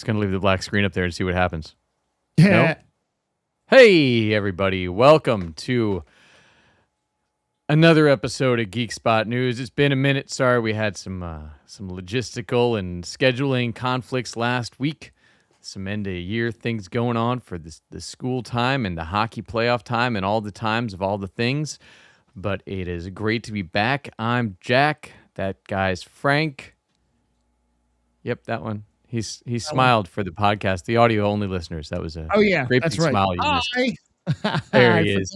going to leave the black screen up there and see what happens. Yeah. No? Hey, everybody. Welcome to another episode of Geek Spot News. It's been a minute. Sorry, we had some logistical and scheduling conflicts last week. Some end-of-year things going on for the school time and the hockey playoff time and all the times of all the things. But it is great to be back. I'm Jack. That guy's Frank. Yep, that one. He smiled for the podcast. The audio-only listeners. That was a great that's big right. smile. There he is.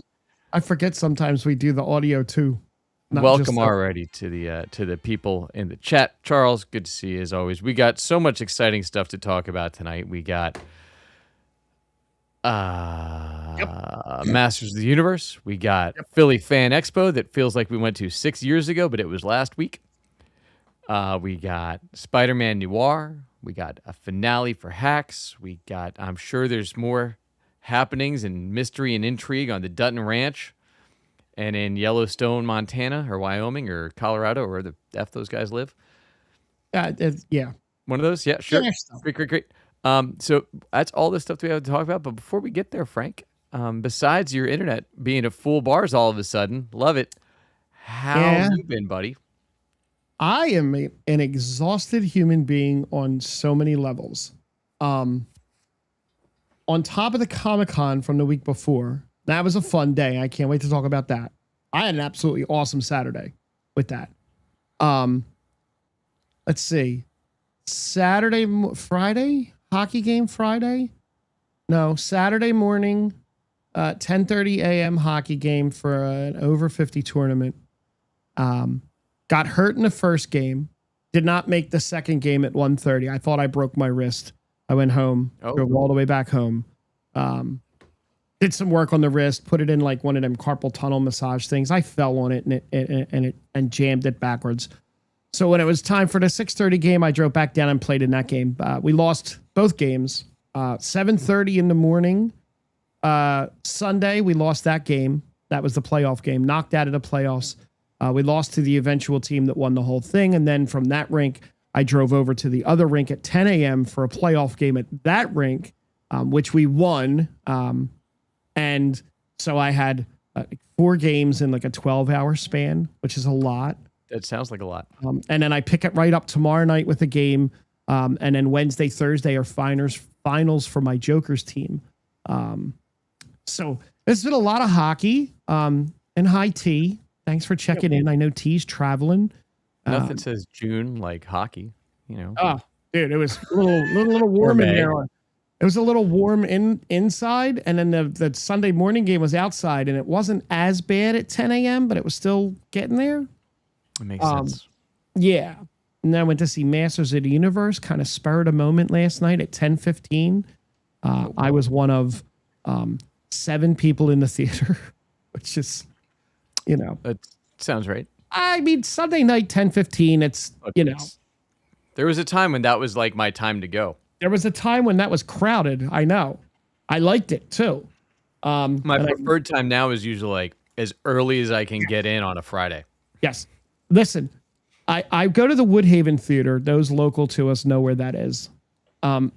I forget sometimes we do the audio too. Welcome already to the people in the chat. Charles, good to see you as always. We got so much exciting stuff to talk about tonight. We got Masters of the Universe. We got Philly Fan Expo that feels like we went to 6 years ago, but it was last week. We got Spider-Man Noir. We got a finale for Hacks. We got, I'm sure there's more happenings and mystery and intrigue on the Dutton Ranch and in Yellowstone, Montana, or Wyoming, or Colorado, or where the F those guys live. Yeah. One of those? Yeah, sure. Great. So that's all the stuff we have to talk about. But before we get there, Frank, besides your internet being at full bars all of a sudden, love it. How have you been, buddy? I am an exhausted human being on so many levels. On top of the Comic-Con from the week before, that was a fun day. I can't wait to talk about that. I had an absolutely awesome Saturday with that. Let's see. Friday, hockey game Friday? No, Saturday morning, 10:30 a.m. hockey game for an over 50 tournament. Got hurt in the first game. Did not make the second game at 1:30. I thought I broke my wrist. I went home, drove all the way back home. Did some work on the wrist, put it in like one of them carpal tunnel massage things. I fell on it and jammed it backwards. So when it was time for the 6:30 game, I drove back down and played in that game. We lost both games. 7:30 in the morning. Sunday, we lost that game. That was the playoff game. Knocked out of the playoffs. We lost to the eventual team that won the whole thing. And then from that rink, I drove over to the other rink at 10 a.m. for a playoff game at that rink, which we won. And so I had 4 games in like a 12-hour span, which is a lot. That sounds like a lot. And then I pick it right up tomorrow night with a game. And then Wednesday, Thursday are finals for my Jokers team. So there's been a lot of hockey. And hi, T. Thanks for checking in. I know T's traveling. Nothing says June like hockey, you know. Oh, dude, it was a little warm in there. It was a little warm inside, and then the Sunday morning game was outside, and it wasn't as bad at 10 a.m., but it was still getting there. It makes sense. Yeah. And then I went to see Masters of the Universe, kind of spurred a moment last night at 10:15. I was one of 7 people in the theater, which is, you know. That sounds right. I mean, Sunday night, 10:15, it's, you know. There was a time when that was like my time to go. There was a time when that was crowded. I know. I liked it too. My preferred time now is usually like as early as I can get in on a Friday. Yes. Listen, I go to the Woodhaven Theater. Those local to us know where that is. And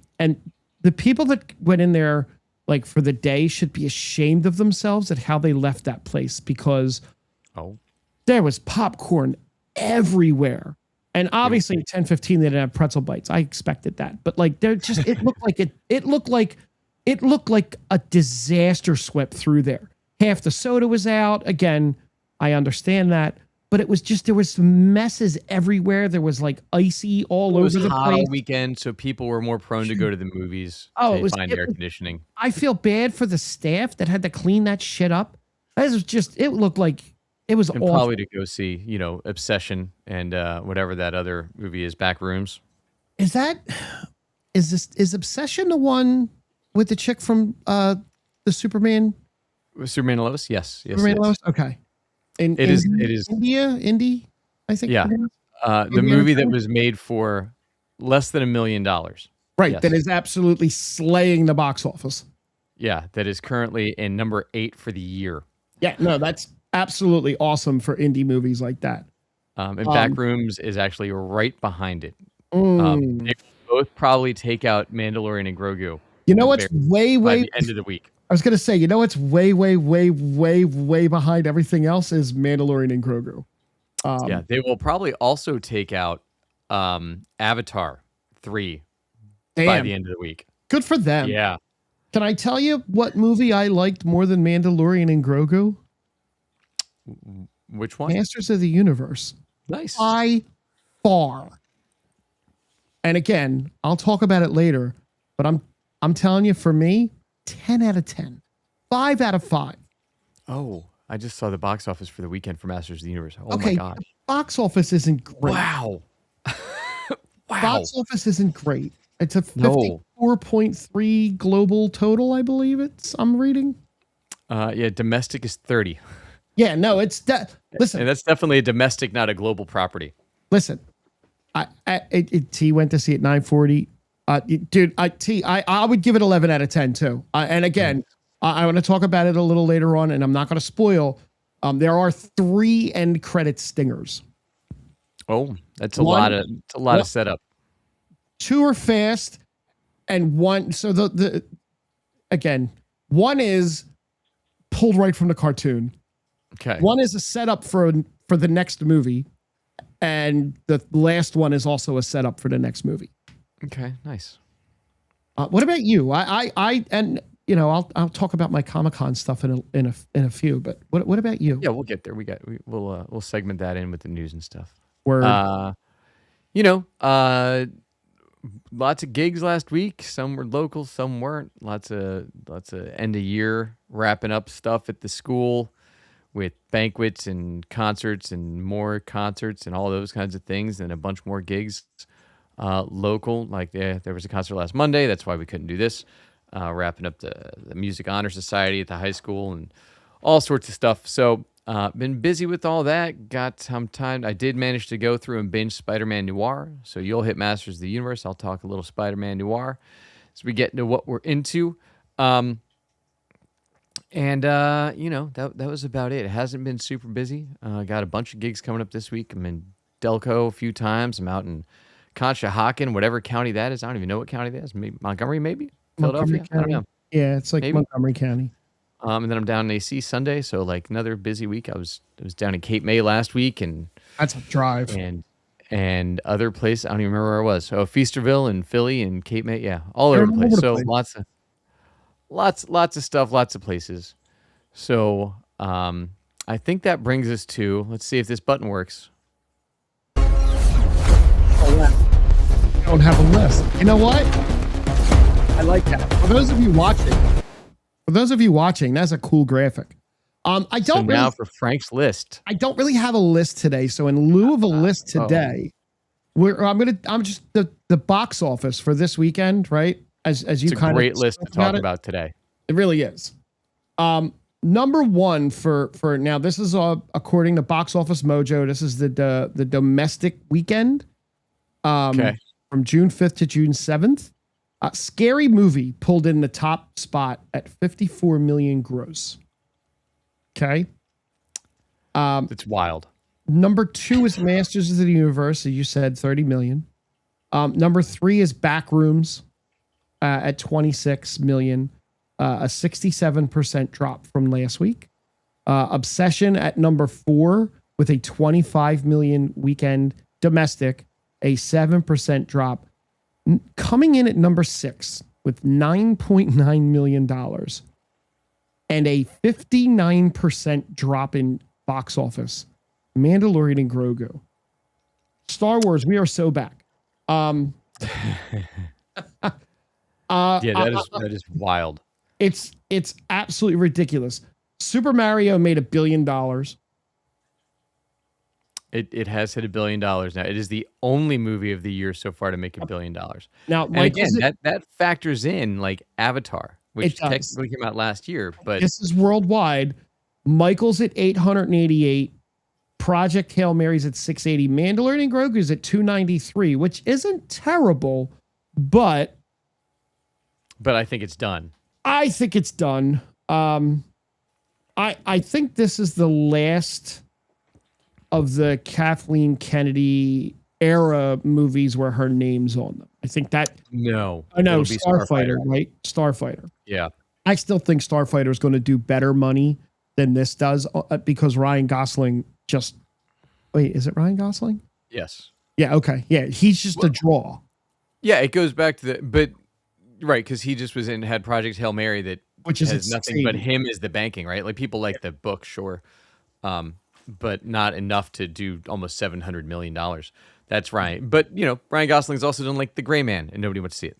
the people that went in there like for the day should be ashamed of themselves at how they left that place, because there was popcorn everywhere. And obviously at 10:15 they didn't have pretzel bites. I expected that. But like they're just it looked like a disaster swept through there. Half the soda was out. Again, I understand that. But it was just, there was some messes everywhere. There was like icy all over the place. Weekend, so people were more prone to go to the movies. Find air conditioning. I feel bad for the staff that had to clean that shit up. It was just, it looked like it was awful. Probably to go see, you know, Obsession and whatever that other movie is, Backrooms. Is Obsession the one with the chick from the Superman? Superman and Lois? Yes. Superman and Lois? Okay. It is Indy, I think. Yeah. The movie that was made for less than $1 million. Right. Yes. That is absolutely slaying the box office. Yeah. That is currently in number 8 for the year. Yeah. No, that's absolutely awesome for indie movies like that. And Backrooms is actually right behind it. both probably take out Mandalorian and Grogu. You know what's by the end of the week. I was gonna say, you know what's way behind everything else is Mandalorian and Grogu. Yeah, they will probably also take out Avatar 3 by the end of the week. Good for them. Yeah. Can I tell you what movie I liked more than Mandalorian and Grogu? Which one? Masters of the Universe. Nice. By far. And again, I'll talk about it later, but I'm telling you, for me, 10 out of 10. 5 out of 5. Oh, I just saw the box office for the weekend for Masters of the Universe. Oh okay, my gosh. Box office isn't great. Wow. Wow. Box office isn't great. It's a 54.3 global total, I believe I'm reading. Yeah, domestic is 30. Yeah, no, it's listen. And that's definitely a domestic, not a global property. Listen, T went to see it 9:40. Dude, I would give it 11 out of 10 too. And again, I want to talk about it a little later on, and I'm not going to spoil. There are 3 end credit stingers. Oh, that's a lot of setup. 2 are fast, and 1. So again, 1 is pulled right from the cartoon. Okay. 1 is a setup for the next movie, and the last one is also a setup for the next movie. Okay, nice. What about you? And you know, I'll talk about my Comic-Con stuff in a few. But what about you? Yeah, we'll get there. We'll segment that in with the news and stuff. Word. Lots of gigs last week. Some were local, some weren't. Lots of end of year wrapping up stuff at the school with banquets and concerts and more concerts and all those kinds of things, and a bunch more gigs local. Like there was a concert last Monday. That's why we couldn't do this. Wrapping up the Music Honor Society at the high school and all sorts of stuff. So been busy with all that. Got some time. I did manage to go through and binge Spider-Man Noir. So you'll hit Masters of the Universe. I'll talk a little Spider-Man Noir as we get into what we're into. That was about it. It hasn't been super busy. Got a bunch of gigs coming up this week. I'm in Delco a few times. I'm out in Conshohocken, whatever county that is. I don't even know what county that is. Maybe Montgomery, maybe? Philadelphia? I don't know. Yeah, it's like maybe. Montgomery County. And then I'm down in AC Sunday, so like another busy week. I was down in Cape May last week, and that's a drive. And other places. I don't even remember where I was. So Feasterville and Philly and Cape May, yeah, all over the place. So lots of stuff, lots of places. So I think that brings us to, let's see if this button works. Oh, wow. I don't have a list. You know what? I like that. For those of you watching, that's a cool graphic. Now for Frank's list. I don't really have a list today. So in lieu of a list today, I'm just the box office for this weekend, right? As you kind of great list to talk about today. It really is. Number 1 for now, this is according to Box Office Mojo. This is the domestic weekend. Okay. From June 5th to June 7th. Scary Movie pulled in the top spot at 54 million gross. Okay. It's wild. Number 2 is Masters of the Universe. You said 30 million. Number 3 is Backrooms at 26 million. A 67% drop from last week. Obsession at number 4 with a 25 million weekend domestic, a 7% drop. Coming in at number 6 with $9.9 million and a 59% drop in box office. Mandalorian and Grogu. Star Wars, we are so back. Yeah, that is wild. It's absolutely ridiculous. Super Mario made $1 billion. It has hit $1 billion now. It is the only movie of the year so far to make $1 billion. Now, and again, that factors in like Avatar, which technically came out last year, but this is worldwide. Michael's at 888. Project Hail Mary's at 680. Mandalorian and Grogu's at 293, which isn't terrible, but I think it's done. I think it's done. I think this is the last of the Kathleen Kennedy era movies where her name's on them. I think that. No, I know it'll be Starfighter, right? Starfighter. Yeah. I still think Starfighter is going to do better money than this does because Ryan Gosling just. Wait, is it Ryan Gosling? Yes. Yeah. Okay. Yeah, he's just a draw. Yeah, it goes back to but right, because he just had Project Hail Mary that Which is has nothing but him as the banking, right? Like people like the book, sure, but not enough to do almost $700 million. That's Ryan, but Ryan Gosling's also done like The Gray Man, and nobody wants to see it.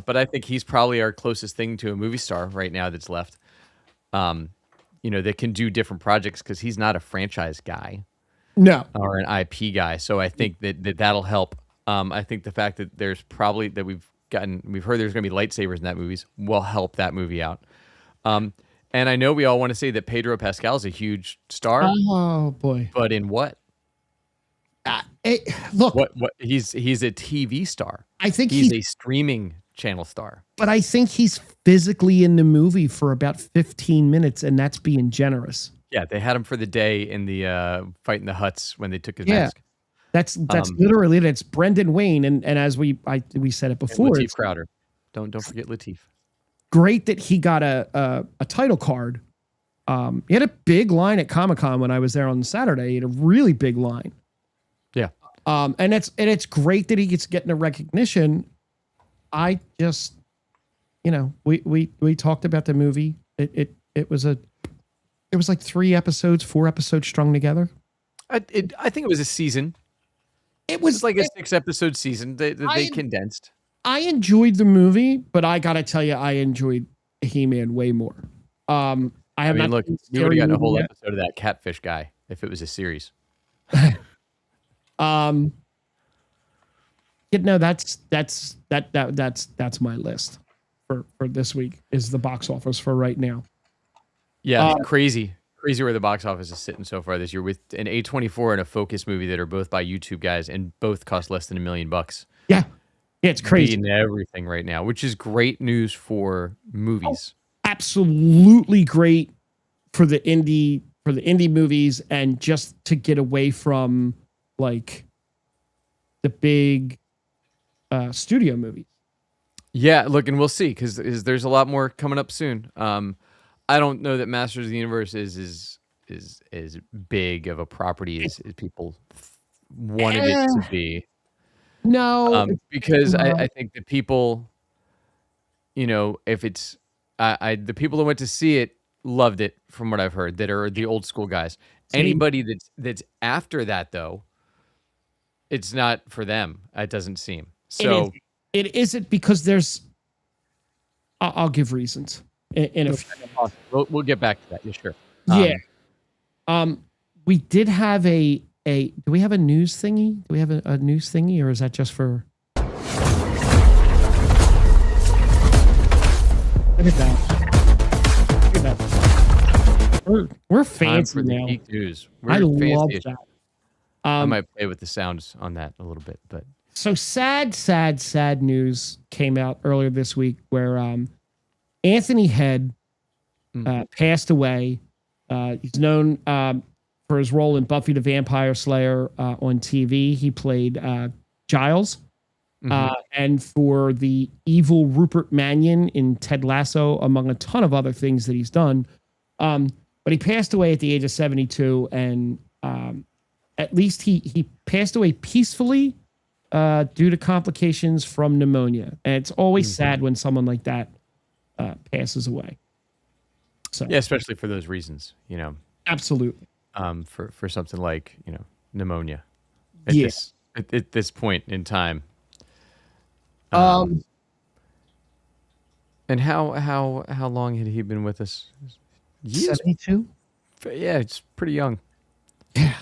But I think he's probably our closest thing to a movie star right now that's left. That can do different projects because he's not a franchise guy. No. Or an IP guy. So I think that'll help. I think the fact that there's probably that we've heard there's going to be lightsabers in that movies will help that movie out. And I know we all want to say that Pedro Pascal is a huge star. Oh boy! But in what? Look, what he's a TV star. I think he's a streaming channel star. But I think he's physically in the movie for about 15 minutes, and that's being generous. Yeah, they had him for the day in the fighting the Hutts when they took his mask. That's literally it. It's Brendan Wayne, and as we said it before, Lateef Crowder. Don't forget Lateef. Great that he got a title card. He had a big line at Comic-Con when I was there on Saturday. He had a really big line. Yeah. And it's great that he gets getting a recognition. I just, we talked about the movie. It was like 4 episodes strung together. I think it was a season. It was like a 6-episode season that they condensed. I enjoyed the movie, but I gotta tell you, I enjoyed He-Man way more. I mean, look, we would have gotten a whole episode of that catfish guy if it was a series. That's my list for this week is the box office for right now. Yeah, crazy where the box office is sitting so far this year with an A24 and a Focus movie that are both by YouTube guys and both cost less than $1 million. Yeah, it's crazy. Beating everything right now, which is great news for movies. Oh, absolutely great for the indie movies and just to get away from like the big studio movies. Yeah, look, and we'll see because there's a lot more coming up soon. I don't know that Masters of the Universe is as big of a property as people wanted it to be. No, because I think the people, if it's the people that went to see it loved it from what I've heard that are the old school guys. Anybody that's after that though, it's not for them. It doesn't seem so. It isn't because there's. I'll give reasons. We'll get back to that. Yeah, sure. We did have do we have a news thingy? Do we have a news thingy, or is that just for? Look at that. We're fancy now. Geek news. I love that. I might play with the sounds on that a little bit, but so sad news came out earlier this week where Anthony Head passed away. He's known for his role in Buffy the Vampire Slayer on TV. He played Giles. And for the evil Rupert Mannion in Ted Lasso, among a ton of other things that he's done. But he passed away at the age of 72, and at least he passed away peacefully due to complications from pneumonia. And it's always sad when someone like that passes away. So yeah, especially for those reasons, absolutely. For something like pneumonia. At this point in time. And how long had he been with us? 72. Yeah, it's pretty young. Yeah.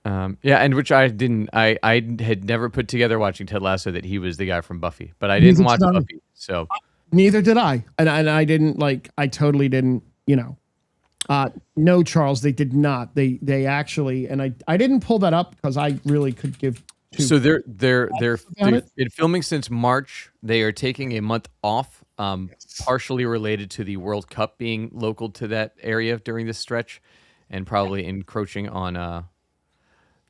And which I didn't. I had never put together watching Ted Lasso that he was the guy from Buffy, but I didn't watch Buffy, so. Neither did I, and I didn't I totally didn't. No, Charles, they did not. They actually, and I didn't pull that up because I really could give. So they're been filming since March. They are taking a month off, partially related to the World Cup being local to that area during this stretch, and probably encroaching on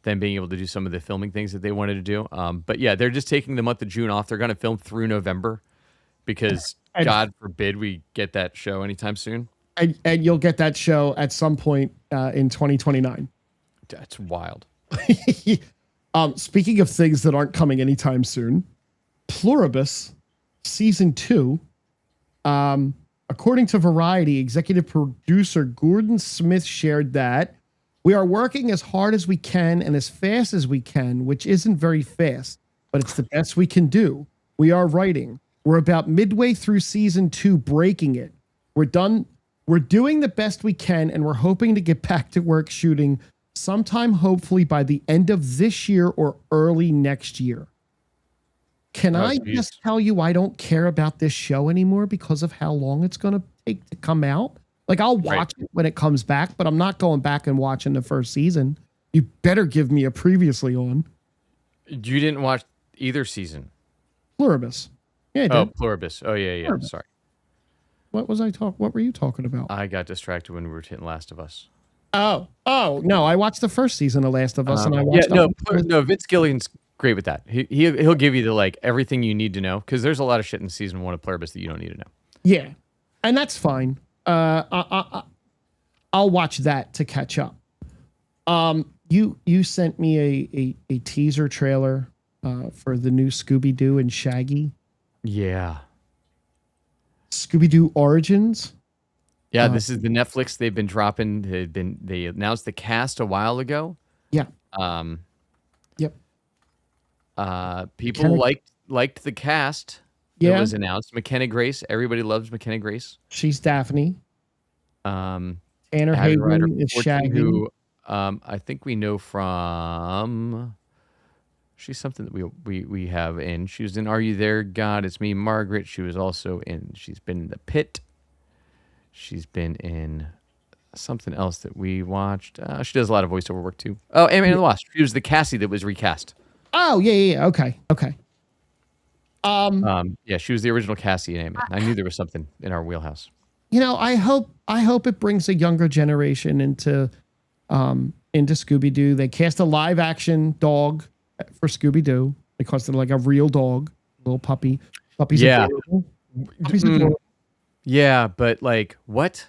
them being able to do some of the filming things that they wanted to do. But yeah, they're just taking the month of June off. They're going to film through November because And, God forbid we get that show anytime soon. and you'll get that show at some point in 2029. That's wild. Speaking of things that aren't coming anytime soon, Pluribus season 2. According to Variety, executive producer Gordon Smith shared that we are working as hard as we can and as fast as we can, which isn't very fast, but it's the best we can do. We are writing. We're about midway through season 2, breaking it. We're done. We're doing the best we can, and we're hoping to get back to work shooting sometime, hopefully by the end of this year or early next year. Can I just tell you I don't care about this show anymore because of how long it's going to take to come out? Like, I'll watch it when it comes back, but I'm not going back and watching the first season. You better give me a previously on. You didn't watch either season? Pluribus. Yeah, I did. Oh, Pluribus. Oh, yeah, yeah. Pluribus. Sorry. What were you talking about? I got distracted when we were hitting Last of Us. Oh, no, I watched the first season of Last of Us, and I watched no, Vince Gilligan's great with that. He'll give you the like everything you need to know because there's a lot of shit in season 1 of Pluribus that you don't need to know. Yeah, and that's fine. I'll watch that to catch up. You sent me a teaser trailer for the new Scooby-Doo and Shaggy. Yeah. Scooby-Doo Origins. Yeah, this is the Netflix they've been dropping. They announced the cast a while ago. Yeah. Yep. People liked the cast that was announced. McKenna Grace. Everybody loves McKenna Grace. She's Daphne. Anna Abby Ryder Hayden is Fortune, Shaggy. who I think we know from. She's something that we have in. She was in Are You There, God? It's Me, Margaret. She was also in. She's been in The Pit. She's been in something else that we watched. She does a lot of voiceover work too. Oh, Ant-Man and the Wasp. She was the Cassie that was recast. Oh, yeah. Okay. Yeah, she was the original Cassie in Ant-Man. I knew there was something in our wheelhouse. You know, I hope it brings a younger generation into Scooby-Doo. They cast a live action dog for Scooby-Doo because they're like a real dog, little puppy. Puppy's adorable. Puppy's adorable. Yeah, but like, what?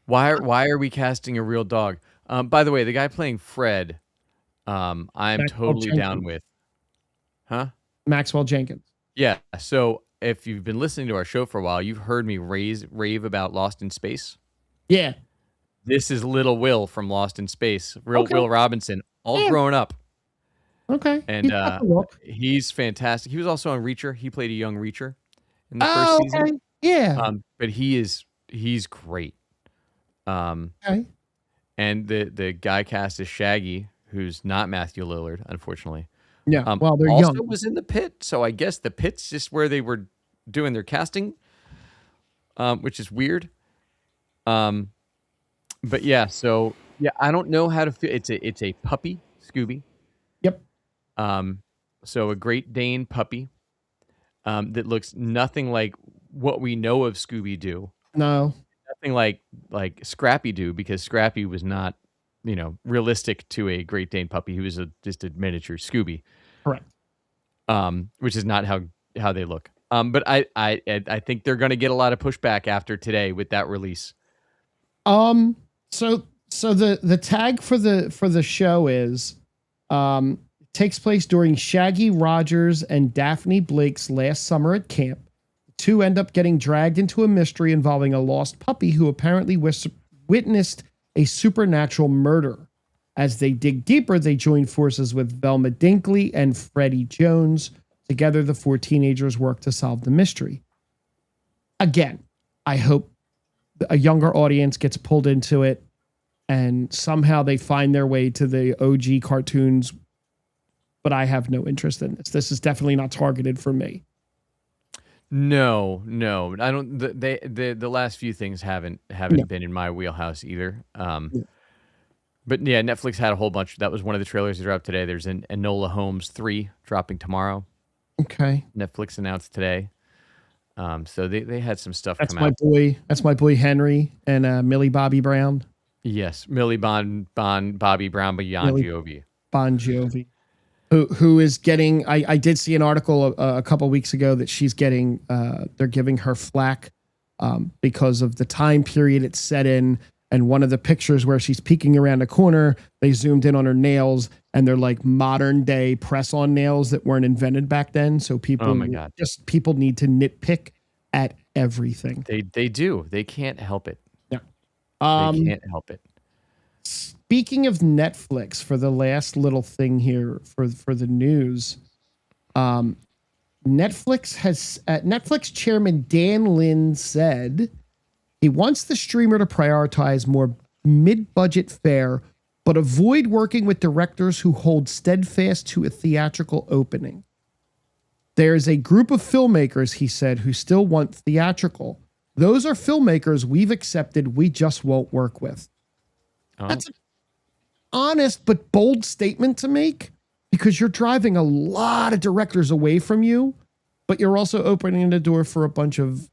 Why are we casting a real dog? By the way, the guy playing Fred, I'm totally down with. Huh? Maxwell Jenkins. Yeah. So if you've been listening to our show for a while, you've heard me rave about Lost in Space. Yeah. This is Little Will from Lost in Space. Will Robinson, all grown up. Okay. And he's fantastic. He was also on Reacher. He played a young Reacher in the first season. Okay. Yeah. But he's great. Okay. And the guy cast is Shaggy, who's not Matthew Lillard, unfortunately. Yeah. Well, they're also young. was in The Pit, so I guess The Pit's just where they were doing their casting, which is weird. But yeah, so yeah, I don't know how to feel. It's a puppy, Scooby. Yep. So a Great Dane puppy, that looks nothing like what we know of Scooby-Doo. No. Nothing like Scrappy-Doo, because Scrappy was not, realistic to a Great Dane puppy. He was just a miniature Scooby. Correct. Which is not how they look. But I think they're going to get a lot of pushback after today with that release. So the tag for the show is takes place during Shaggy Rogers and Daphne Blake's last summer at camp. The two end up getting dragged into a mystery involving a lost puppy who apparently witnessed a supernatural murder. As they dig deeper, they join forces with Velma Dinkley and Freddie Jones. Together, the four teenagers work to solve the mystery. Again, I hope a younger audience gets pulled into it and somehow they find their way to the OG cartoons, but I have no interest in this. This is definitely not targeted for me. No, I don't. The last few things haven't been in my wheelhouse either. But yeah, Netflix had a whole bunch. That was one of the trailers that dropped today. There's an Enola Holmes 3 dropping tomorrow. Okay. Netflix announced today. So they had some stuff That's come my out. boy. That's my boy Henry and Millie Bobby Brown. Yes, Millie Bobby Brown, Bon Jovi. Bon Jovi, who is getting. I did see an article a couple weeks ago that she's getting. They're giving her flack because of the time period it's set in. And one of the pictures where she's peeking around a corner, they zoomed in on her nails, and they're like modern day press on nails that weren't invented back then. So Oh my God. people need to nitpick at everything. They do. They can't help it. Yeah. They can't help it. Speaking of Netflix, for the last little thing here for the news, Netflix chairman Dan Lin said he wants the streamer to prioritize more mid-budget fare, but avoid working with directors who hold steadfast to a theatrical opening. There's a group of filmmakers, he said, who still want theatrical. Those are filmmakers we've accepted, we just won't work with. Oh. That's an honest but bold statement to make, because you're driving a lot of directors away from you, but you're also opening the door for a bunch of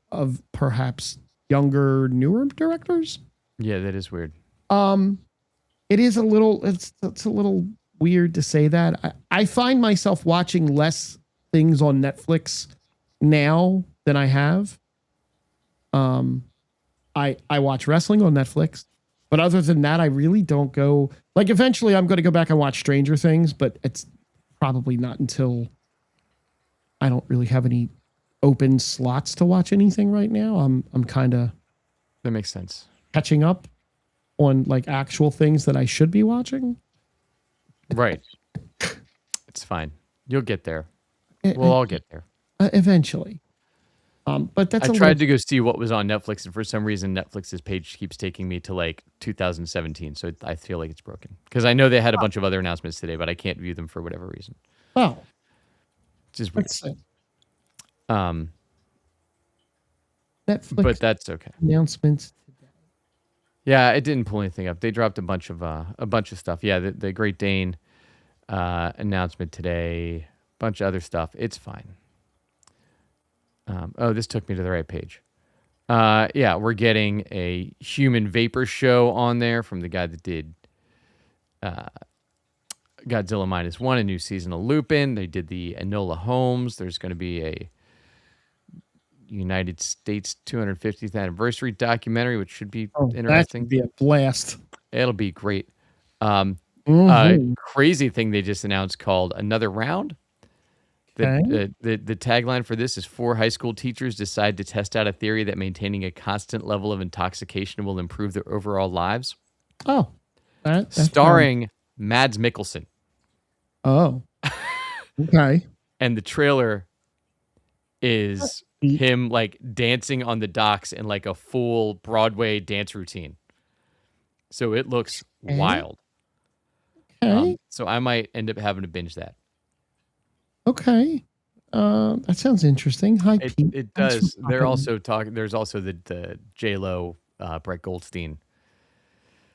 perhaps younger, newer directors. Yeah, that is weird. It is a little, it's a little weird to say that. I find myself watching less things on Netflix now than I have. I watch wrestling on Netflix, but other than that, I really don't go. Like, eventually I'm going to go back and watch Stranger Things, but it's probably not until I don't really have any open slots to watch anything right now. I'm kind of, that makes sense, catching up on like actual things that I should be watching. Right. It's fine. You'll get there. We'll all get there eventually. But that's. I tried to go see what was on Netflix, and for some reason, Netflix's page keeps taking me to like 2017. So I feel like it's broken, because I know they had a bunch of other announcements today, but I can't view them for whatever reason. Oh, just weird. Netflix, but that's okay. Announcements today. Yeah, it didn't pull anything up. They dropped a bunch of stuff. Yeah, the Great Dane announcement today. Bunch of other stuff. It's fine. This took me to the right page. Yeah, we're getting a human vapor show on there from the guy that did Godzilla -1, a new season of Lupin. They did the Enola Holmes. There's going to be a United States 250th anniversary documentary, which should be interesting. That should be a blast. It'll be great. Crazy thing they just announced called Another Round. The tagline for this is 4 high school teachers decide to test out a theory that maintaining a constant level of intoxication will improve their overall lives. Oh. Starring Mads Mikkelsen. Oh. Okay. And the trailer is him like dancing on the docks in like a full Broadway dance routine. So it looks wild. Okay. So I might end up having to binge that. Okay. That sounds interesting. Hi, Pete. It does. They're also talking. There's also the J-Lo, Brett Goldstein.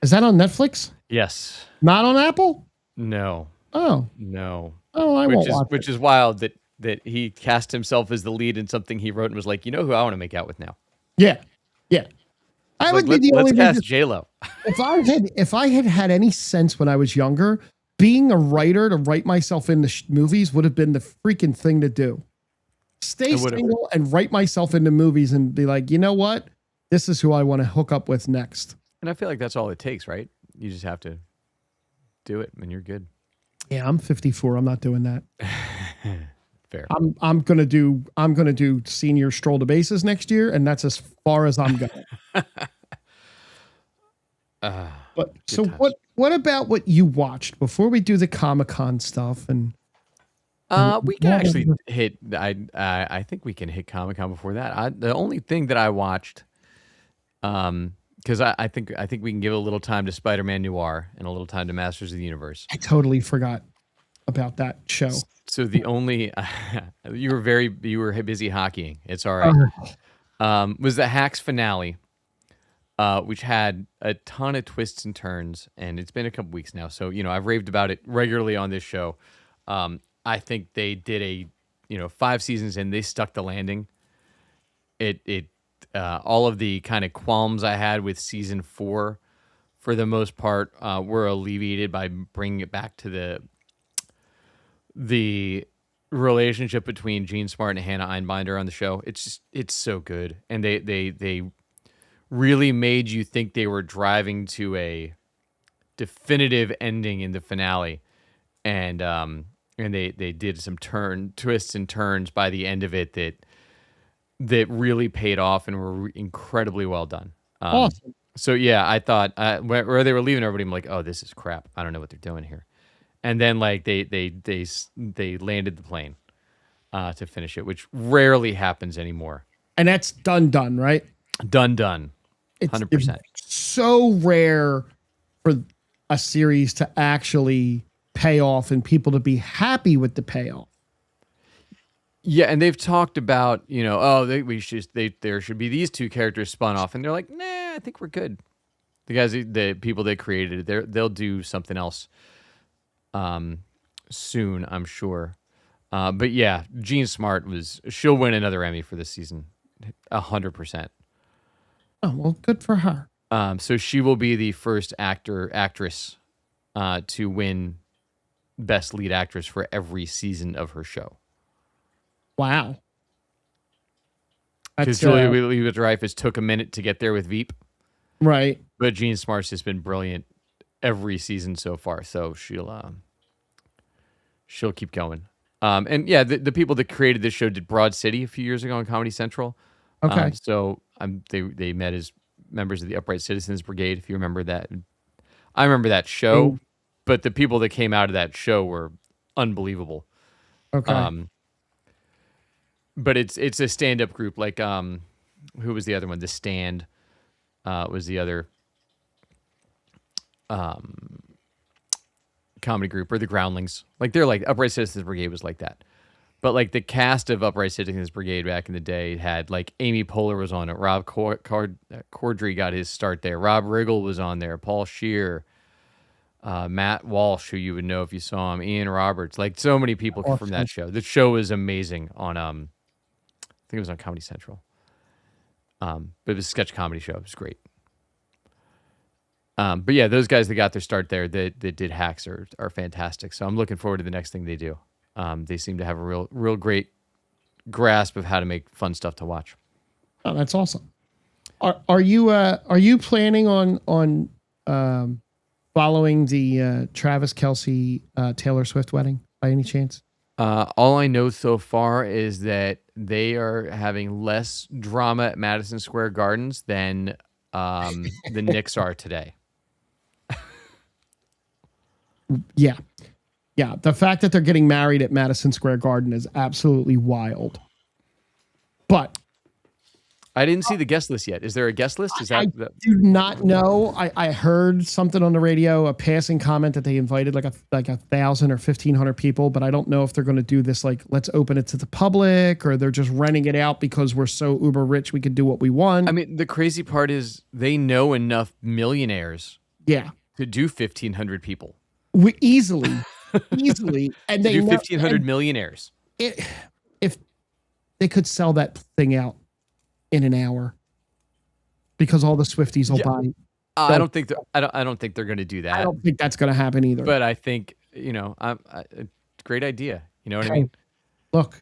Is that on Netflix? Yes. Not on Apple? No. Oh. No. Oh, I won't watch it. Which is wild that he cast himself as the lead in something he wrote and was like, you know who I want to make out with now? Yeah. Yeah. I would be the only one. Let's cast J-Lo. If I had any sense when I was younger, being a writer to write myself into movies would have been the freaking thing to do. Stay single and write myself into movies and be like, you know what? This is who I want to hook up with next. And I feel like that's all it takes, right? You just have to do it and you're good. Yeah, I'm 54. I'm not doing that. Fair. I'm gonna do senior stroll to bases next year, and that's as far as I'm going. But so what about what you watched before we do the Comic-Con stuff? And we can actually hit. I think we can hit Comic-Con before that. The only thing that I watched, because I think we can give a little time to Spider-Man Noir and a little time to Masters of the Universe. I totally forgot about that show. So the only you were busy hockeying. It's all right. Was the Hacks finale, which had a ton of twists and turns, and it's been a couple weeks now. So I've raved about it regularly on this show. I think they did 5 seasons and they stuck the landing. All of the kind of qualms I had with season 4, for the most part, were alleviated by bringing it back to the relationship between Gene Smart and Hannah Einbinder on the show. It's so good, and they really made you think they were driving to a definitive ending in the finale, and they did some twists and turns by the end of it that really paid off and were incredibly well done. Awesome. So yeah, I thought where they were leaving everybody, I'm like, oh, this is crap. I don't know what they're doing here. And then like they landed the plane to finish it, which rarely happens anymore. And that's done, right? Done. 100%. It's so rare for a series to actually pay off and people to be happy with the payoff. Yeah, and they've talked about, there should be these two characters spun off, and they're like, nah, I think we're good. The people that created it, they'll do something else soon, I'm sure. But yeah, Jean Smart she'll win another Emmy for this season, 100%. Oh, well, good for her. So she will be the first actress to win Best Lead Actress for every season of her show. Wow. Because Julia Louis-Dreyfus took a minute to get there with Veep. Right. But Jean Smart's has been brilliant every season so far, so she'll keep going. And yeah, the people that created this show did Broad City a few years ago on Comedy Central. Okay. So they met as members of the Upright Citizens Brigade, if you remember that. I remember that show, but the people that came out of that show were unbelievable. Okay. But it's a stand-up group. Like who was the other one? The Stand was the other comedy group, or the Groundlings. Like they're like Upright Citizens Brigade was like that. But like the cast of Upright Citizens Brigade back in the day had like Amy Poehler was on it. Rob Corddry got his start there. Rob Riggle was on there. Paul Scheer, Matt Walsh, who you would know if you saw him. Ian Roberts. Like so many people from that show. The show was amazing on I think it was on Comedy Central. But it was a sketch comedy show. It was great. But yeah, those guys that got their start there that did Hacks are fantastic. So I'm looking forward to the next thing they do. They seem to have a real great grasp of how to make fun stuff to watch. Oh, that's awesome. Are you planning on following the Travis Kelce Taylor Swift wedding by any chance? All I know so far is that they are having less drama at Madison Square Gardens than the Knicks are today. Yeah. Yeah. The fact that they're getting married at Madison Square Garden is absolutely wild. But I didn't see the guest list yet. Is there a guest list? I do not know. I heard something on the radio, a passing comment that they invited like 1,000 or 1,500 people, but I don't know if they're going to do this like, let's open it to the public, or they're just renting it out because we're so uber rich we could do what we want. I mean, the crazy part is they know enough millionaires to do 1,500 people. Easily. And they do 1,500 millionaires. If they could sell that thing out in an hour, because all the Swifties will buy. I don't think they're going to do that. I don't think that's going to happen either. But I think great idea. You know what I mean? Look,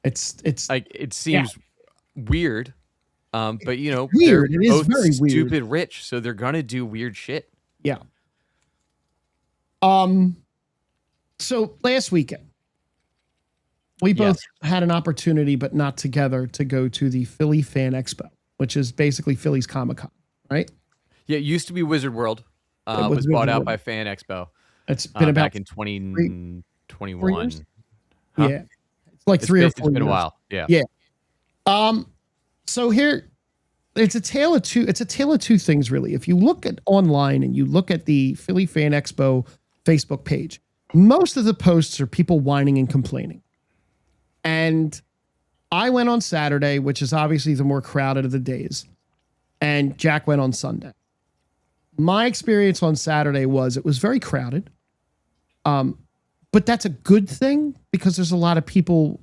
it's like it seems weird, but weird. They're it is both very stupid weird. rich, so they're going to do weird shit. Yeah. So last weekend, we both had an opportunity, but not together, to go to the Philly Fan Expo, which is basically Philly's Comic-Con, right? Yeah, it used to be Wizard World. It was bought out by Fan Expo. It's been about back in 2021. Yeah, it's like 3 or 4 years. It's been a while. Yeah. Yeah. So here, it's a tale of two. It's a tale of two things, really. If you look at online and you look at the Philly Fan Expo Facebook page, most of the posts are people whining and complaining. And I went on Saturday, which is obviously the more crowded of the days, and Jack went on Sunday. My experience on Saturday was it was very crowded, but that's a good thing because there's a lot of people,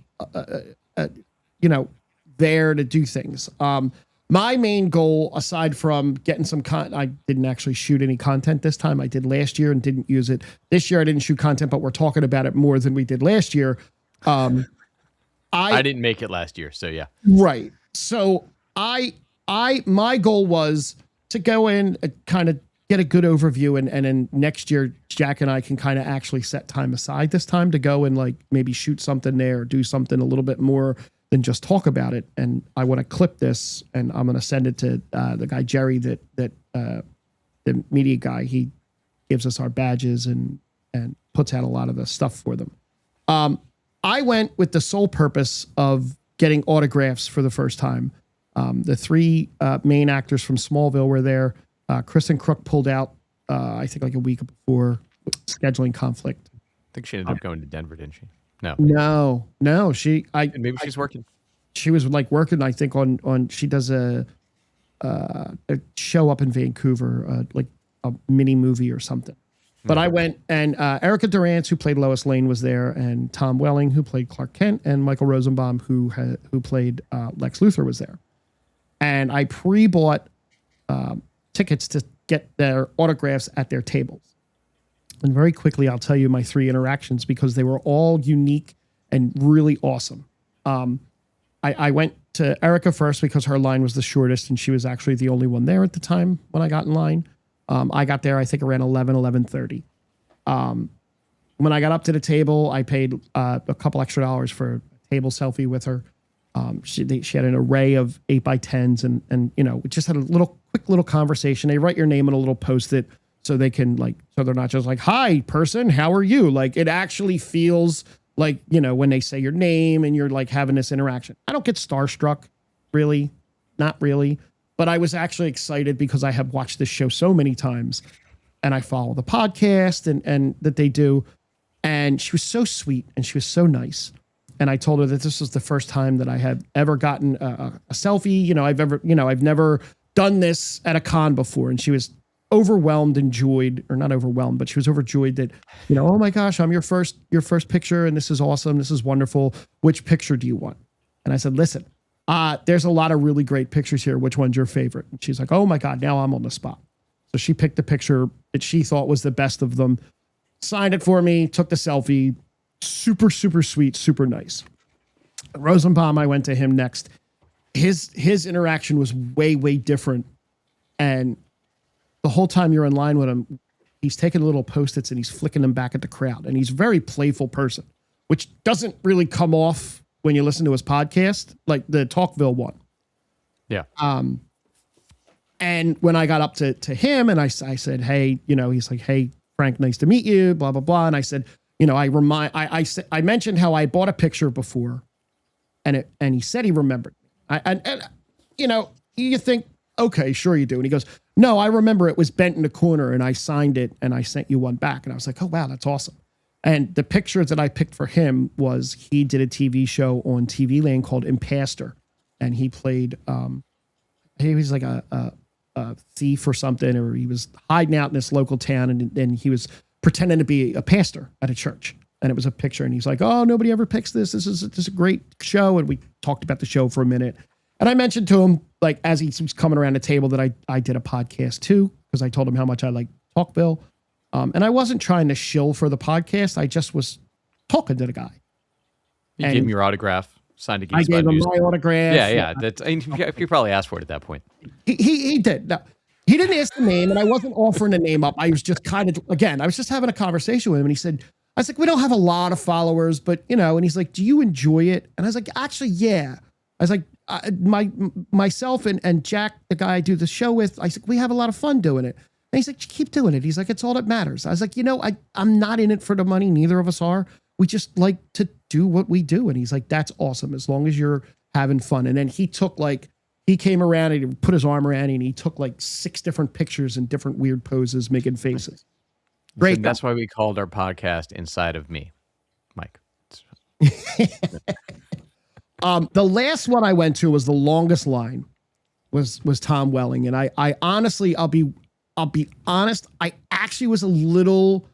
there to do things. my main goal, aside from getting some I didn't actually shoot any content this time. I did last year and didn't use it. This year I didn't shoot content, but we're talking about it more than we did last year. I didn't make it last year, so yeah. Right. So my goal was to go in and kind of get a good overview, and then next year Jack and I can kind of actually set time aside this time to go and like maybe shoot something there or do something a little bit more than just talk about it. And I want to clip this and I'm going to send it to the guy Jerry that the media guy. He gives us our badges and puts out a lot of the stuff for them. I went with the sole purpose of getting autographs for the first time. The three main actors from Smallville were there. Kristen Crook pulled out, I think like a week before, scheduling conflict. I think she ended up going to Denver, didn't she? No. No. Maybe she's working. She was like working, I think, on she does a show up in Vancouver, like a mini movie or something. But I went, and Erica Durance, who played Lois Lane, was there, and Tom Welling, who played Clark Kent, and Michael Rosenbaum, who played Lex Luthor, was there. And I pre-bought tickets to get their autographs at their tables. And very quickly, I'll tell you my three interactions because they were all unique and really awesome. I went to Erica first because her line was the shortest, and she was actually the only one there at the time when I got in line. I got there, I think, around 11:30. When I got up to the table, I paid a couple extra dollars for a table selfie with her. She had an array of 8x10s and we just had a quick little conversation. They write your name on a little Post-it so they can so they're not just like, hi person, how are you? Like it actually feels like, when they say your name and you're like having this interaction. I don't get starstruck, really, not really, but I was actually excited because I have watched this show so many times and I follow the podcast and that they do. And she was so sweet and she was so nice. And I told her that this was the first time that I had ever gotten a selfie. I've never done this at a con before. And she was overwhelmed and joyed, or not overwhelmed, but she was overjoyed that, oh my gosh, I'm your first picture. And this is awesome. This is wonderful. Which picture do you want? And I said, listen, there's a lot of really great pictures here. Which one's your favorite? And she's like, oh my God, now I'm on the spot. So she picked the picture that she thought was the best of them, signed it for me, took the selfie. Super, super sweet, super nice. Rosenbaum, I went to him next. His interaction was way, way different. And the whole time you're in line with him, he's taking little Post-its and he's flicking them back at the crowd. And he's a very playful person, which doesn't really come off when you listen to his podcast, like the Talkville one. Yeah. And when I got up to him and I said, hey, he's like, hey, Frank, nice to meet you, blah, blah, blah. And I said, I mentioned how I bought a picture before, and he said he remembered. You think, okay, sure you do. And he goes, no, I remember it was bent in the corner, and I signed it, and I sent you one back. And I was like, oh wow, that's awesome. And the picture that I picked for him was he did a TV show on TV Land called Imposter, and he played he was like a thief or something, or he was hiding out in this local town, and he was pretending to be a pastor at a church. And it was a picture. And he's like, oh, nobody ever picks this. This is a great show. And we talked about the show for a minute. And I mentioned to him, like, as he was coming around the table, that I did a podcast too, because I told him how much I like Talkville. And I wasn't trying to shill for the podcast. I just was talking to the guy. You gave him your autograph, signed a Geek. I gave him my autograph. Yeah. That's, you probably asked for it at that point. He did. No. He didn't ask the name, and I wasn't offering the name up. I was just I was just having a conversation with him, and he said, I was like, we don't have a lot of followers, but, and he's like, do you enjoy it? And I was like, actually, yeah. I was like, myself and Jack, the guy I do the show with, I said, we have a lot of fun doing it. And he's like, keep doing it. He's like, it's all that matters. I was like, I'm not in it for the money. Neither of us are. We just like to do what we do. And he's like, that's awesome, as long as you're having fun. And then he came around and he put his arm around me and he took like 6 different pictures in different weird poses, making faces. Great. So that's why we called our podcast Inside of Me, Mike. The last one I went to was the longest line was Tom Welling. And I honestly, I'll be honest. I actually was a little,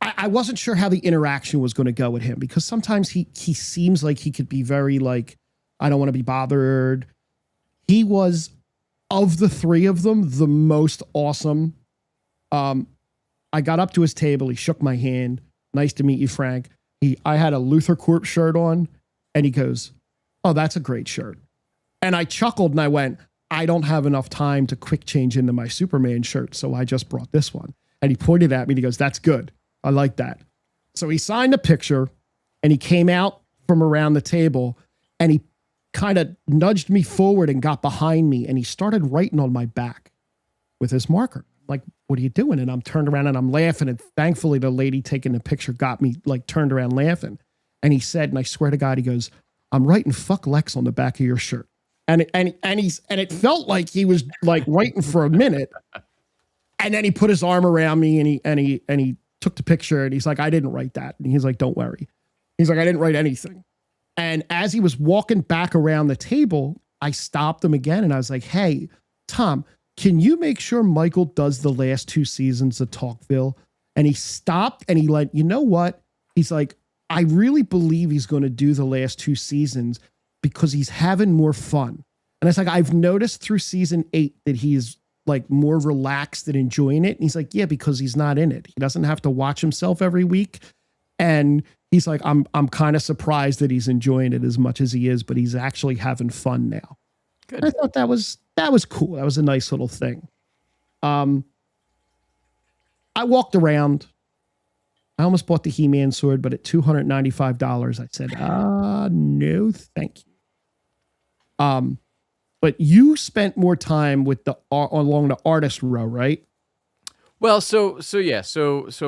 I wasn't sure how the interaction was going to go with him, because sometimes he seems like he could be very like, I don't want to be bothered. He was, of the three of them, the most awesome. I got up to his table. He shook my hand. Nice to meet you, Frank. I had a Luther Corp shirt on, and he goes, "Oh, that's a great shirt." And I chuckled and I went, "I don't have enough time to quick change into my Superman shirt, so I just brought this one." And he pointed at me and he goes, "That's good. I like that." So he signed a picture and he came out from around the table and he kind of nudged me forward and got behind me and he started writing on my back with his marker. Like, "What are you doing?" And I'm turned around and I'm laughing. And thankfully the lady taking the picture got me like turned around laughing. And he said, and I swear to God, he goes, "I'm writing 'fuck Lex' on the back of your shirt." And it felt like he was like writing for a minute. And then he put his arm around me and he took the picture and he's like, "I didn't write that." And he's like, "Don't worry." He's like, "I didn't write anything." And as he was walking back around the table, I stopped him again and I was like, "Hey, Tom, can you make sure Michael does the last 2 seasons of Talkville?" And he stopped and he like, "You know what?" He's like, "I really believe he's going to do the last 2 seasons because he's having more fun." And it's like, "I've noticed through season 8 that he's like more relaxed and enjoying it." And he's like, "Yeah, because he's not in it. He doesn't have to watch himself every week." And he's like, I'm kind of surprised that he's enjoying it as much as he is, but he's actually having fun now." Good. I thought that was cool. That was a nice little thing. I walked around. I almost bought the He-Man sword, but at $295, I said, "No, thank you." But you spent more time with along the artist row, right? Well, so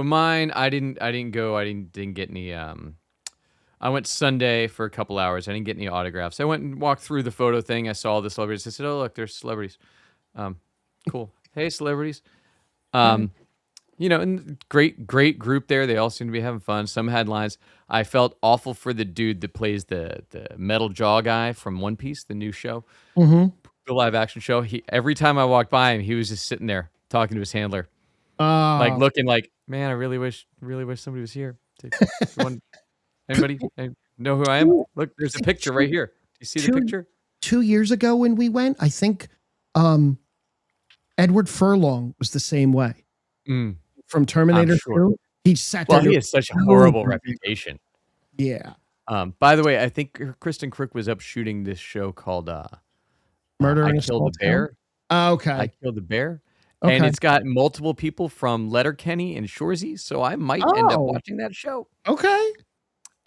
mine, I didn't go. I didn't get any. I went Sunday for a couple hours. I didn't get any autographs. I went and walked through the photo thing. I saw the celebrities. I said, "Oh, look, there's celebrities. Cool. Hey, celebrities." And great group there. They all seem to be having fun. Some had lines. I felt awful for the dude that plays the metal jaw guy from One Piece, the new show, Mm-hmm. the live action show. Every time I walked by him, he was just sitting there talking to his handler, like looking like, "Man, I really wish somebody was here. Anybody know who I am? Look, there's a picture right here. Do you see the picture?" 2 years ago when we went, I think Edward Furlong was the same way. From Terminator 2. He sat there. Well, he has such a horrible reputation. Yeah. By the way, I think Kristen Crick was up shooting this show called Murder in I a Killed Small the Bear. Town? Okay. I Killed the Bear. Okay. And it's got multiple people from Letterkenny and Shoresy, so I might end up watching that show. Okay.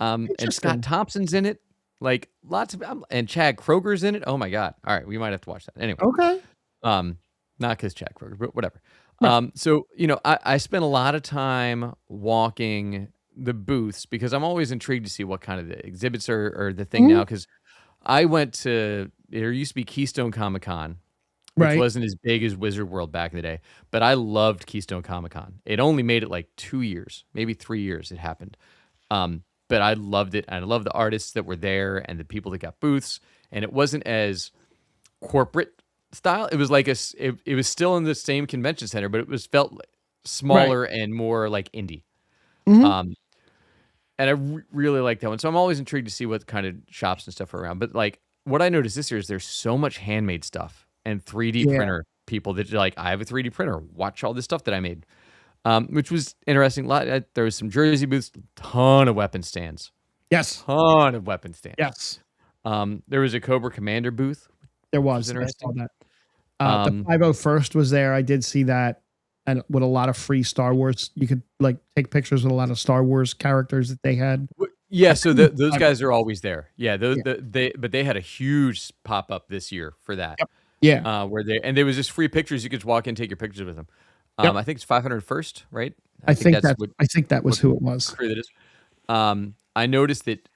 And Scott Thompson's in it. Like lots of and Chad Kroger's in it. Oh my God. All right, we might have to watch that. Anyway. Okay. Not because Chad Kroger, but whatever. Right. So, I spent a lot of time walking the booths because I'm always intrigued to see what kind of the exhibits are the thing now. Because I went to, there used to be Keystone Comic Con, which wasn't as big as Wizard World back in the day, but I loved Keystone Comic Con. It only made it like 2 years, maybe 3 years it happened. But I loved it. And I loved the artists that were there and the people that got booths. And it wasn't as corporate style. It was like it was still in the same convention center, but it felt smaller and more like indie. And I really like that one. So I'm always intrigued to see what kind of shops and stuff are around. But like what I noticed this year is there's so much handmade stuff and 3D printer people that are like, "I have a 3D printer. Watch all this stuff that I made," which was interesting. There was some jersey booths, ton of weapon stands. Yes. Ton of weapon stands. Yes. There was a Cobra Commander booth. There was. Interesting. I saw that. The 501st was there. I did see that. And with a lot of free Star Wars, you could like take pictures with a lot of Star Wars characters that they had. Yeah, so those guys are always there. Yeah, but they had a huge pop up this year for that. Yep. Yeah. Where there was just free pictures. You could just walk in and take your pictures with them. I think it's 501st, right? I think that was who it was. That is. I noticed that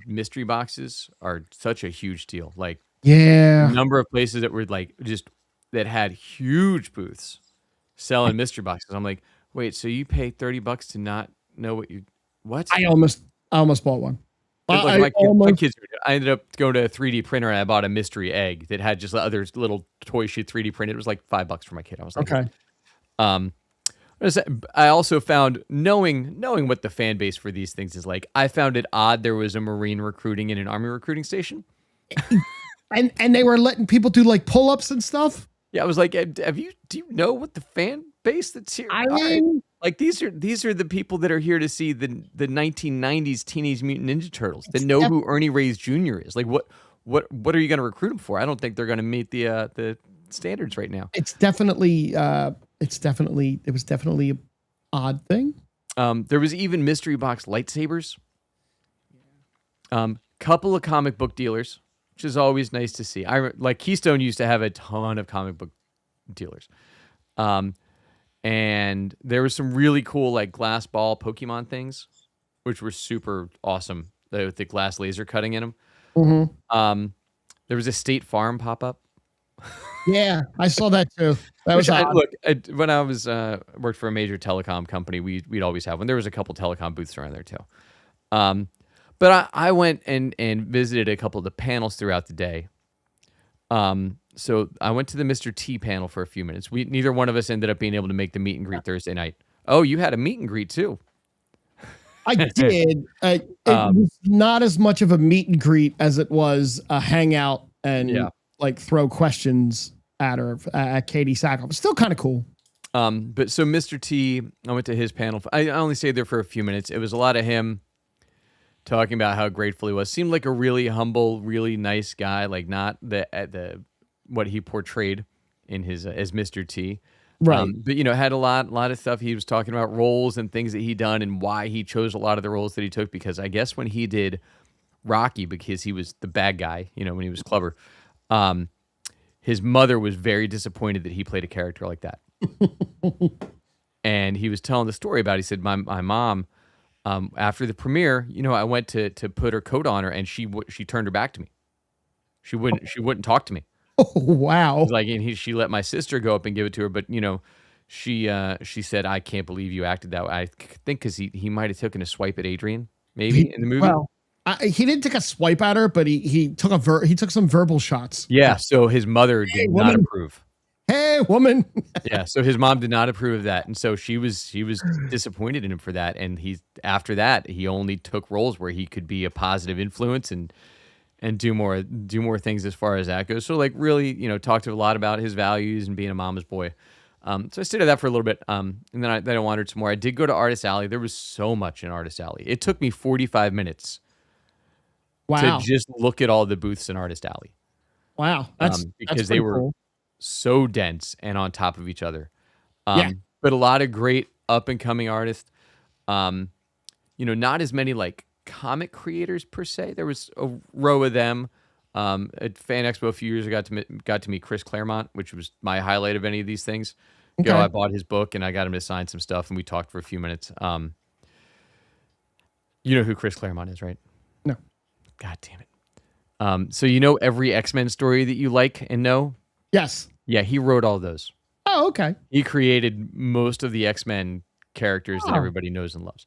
mystery boxes are such a huge deal. Like, yeah, number of places that were like that had huge booths selling mystery boxes. I'm like, wait, so you pay $30 to not know what? I almost bought one. Like my kids, I ended up going to a 3D printer and I bought a mystery egg that had just other little toy sheet 3D printed. It was like $5 for my kid. I was like, okay. I also found knowing what the fan base for these things is like, I found it odd there was a Marine recruiting and an Army recruiting station. And they were letting people do like pull-ups and stuff. Yeah, I was like, do you know what the fan base that's here? I All right. mean, Like these are the people that are here to see the 1990s Teenage Mutant Ninja Turtles that know who Ernie Reyes Jr. is. Like what are you going to recruit them for? I don't think they're going to meet the standards right now. it was definitely an odd thing. There was even mystery box lightsabers. Couple of comic book dealers, which is always nice to see. Like Keystone used to have a ton of comic book dealers. And there was some really cool like glass ball Pokemon things, which were super awesome with the glass laser cutting in them. Mm-hmm. There was a State Farm pop up. Yeah, I saw that too. That was odd. When I was worked for a major telecom company, we'd always have one. There was a couple telecom booths around there too. But I went and visited a couple of the panels throughout the day. So I went to the Mr. T panel for a few minutes. Neither one of us ended up being able to make the meet and greet Thursday night. Oh, you had a meet and greet too. I did. It was not as much of a meet and greet as it was a hangout and like throw questions at her at Katie Sackhoff. Still kind of cool. But so Mr. T, I went to his panel. I only stayed there for a few minutes. It was a lot of him talking about how grateful he was. Seemed like a really humble, really nice guy. Like not the what he portrayed in his as Mr. T. Right. But had a lot of stuff. He was talking about roles and things that he done and why he chose a lot of the roles that he took. Because I guess when he did Rocky, because he was the bad guy, when he was Clubber, his mother was very disappointed that he played a character like that. And he was telling the story about it. He said, my mom, after the premiere, I went to put her coat on her and she turned her back to me. She wouldn't talk to me. Oh, wow. Like, and she let my sister go up and give it to her, but she said, "I can't believe you acted that way." I think because he might have taken a swipe at Adrian, maybe in the movie. Well, he didn't take a swipe at her, but he took some verbal shots. Yeah, so his mother did not approve. Hey, woman. Yeah, so his mom did not approve of that, and so she was disappointed in him for that. And after that, he only took roles where he could be a positive influence and do more things as far as that goes. So like really, talked a lot about his values and being a mama's boy. So I stayed at that for a little bit. And then I wandered some more. I did go to Artist Alley. There was so much in Artist Alley. It took me 45 minutes to just look at all the booths in Artist Alley. Wow. Because they were cool. So dense and on top of each other. Yeah. But a lot of great up and coming artists. Not as many like comic creators per se. There was a row of them. At Fan Expo a few years ago, got to meet Chris Claremont, which was my highlight of any of these things. Okay. I bought his book and I got him to sign some stuff and we talked for a few minutes. You know who Chris Claremont is, right? No. God damn it. So every X-Men story that you like and know? Yes. Yeah, he wrote all those. Oh, okay. He created most of the X-Men characters that everybody knows and loves.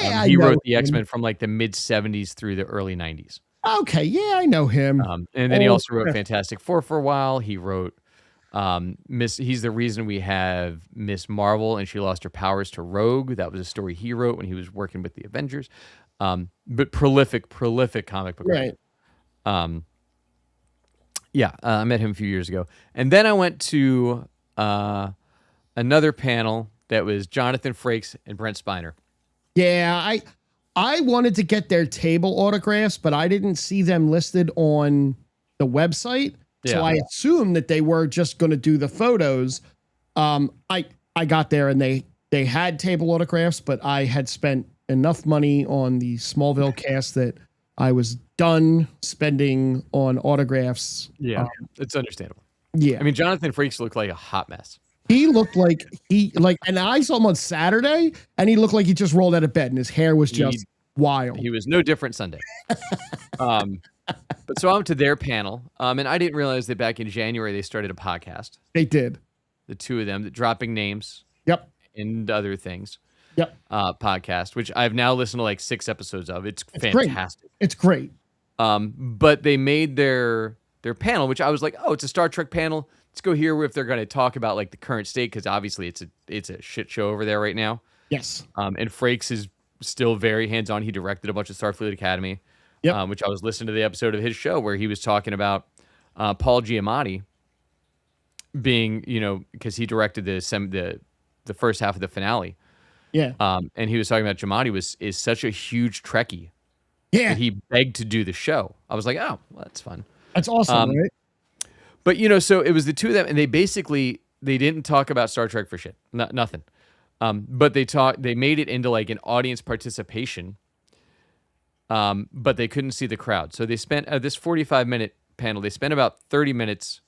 Yeah, he wrote the X-Men from like the mid 70s through the early 90s. Okay, yeah, I know him. And then he also wrote Fantastic Four for a while. He wrote he's the reason we have Miss Marvel and she lost her powers to Rogue. That was a story he wrote when he was working with the Avengers. But prolific comic book right. writer. I met him a few years ago. And then I went to another panel that was Jonathan Frakes and Brent Spiner. Yeah, I wanted to get their table autographs, but I didn't see them listed on the website. Yeah. So I assumed that they were just going to do the photos. I got there and they had table autographs, but I had spent enough money on the Smallville cast that I was done spending on autographs. Yeah, it's understandable. Yeah. I mean, Jonathan Frakes looked like a hot mess. He looked like and I saw him on Saturday and he looked like he just rolled out of bed and his hair was just wild. He was no different Sunday. But so I went to their panel, and I didn't realize that back in January they started a podcast. They did. The two of them, Dropping Names. Yep. And other things. Yep. Podcast, which I've now listened to like 6 episodes of. It's fantastic. Great. It's great. But they made their panel, which I was like, oh, it's a Star Trek panel. Let's go hear if they're going to talk about like the current state, because obviously it's a shit show over there right now. Yes. And Frakes is still very hands-on. He directed a bunch of Starfleet Academy. Yep. Which I was listening to the episode of his show where he was talking about Paul Giamatti being, because he directed the first half of the finale. Yeah. And he was talking about Giamatti is such a huge Trekkie Yeah. that he begged to do the show. I was like, oh, well, that's fun. That's awesome, right? But so it was the two of them, and they didn't talk about Star Trek for shit, nothing. But they made it into like an audience participation. But they couldn't see the crowd, so they spent this 45-minute panel. They spent about 30 minutes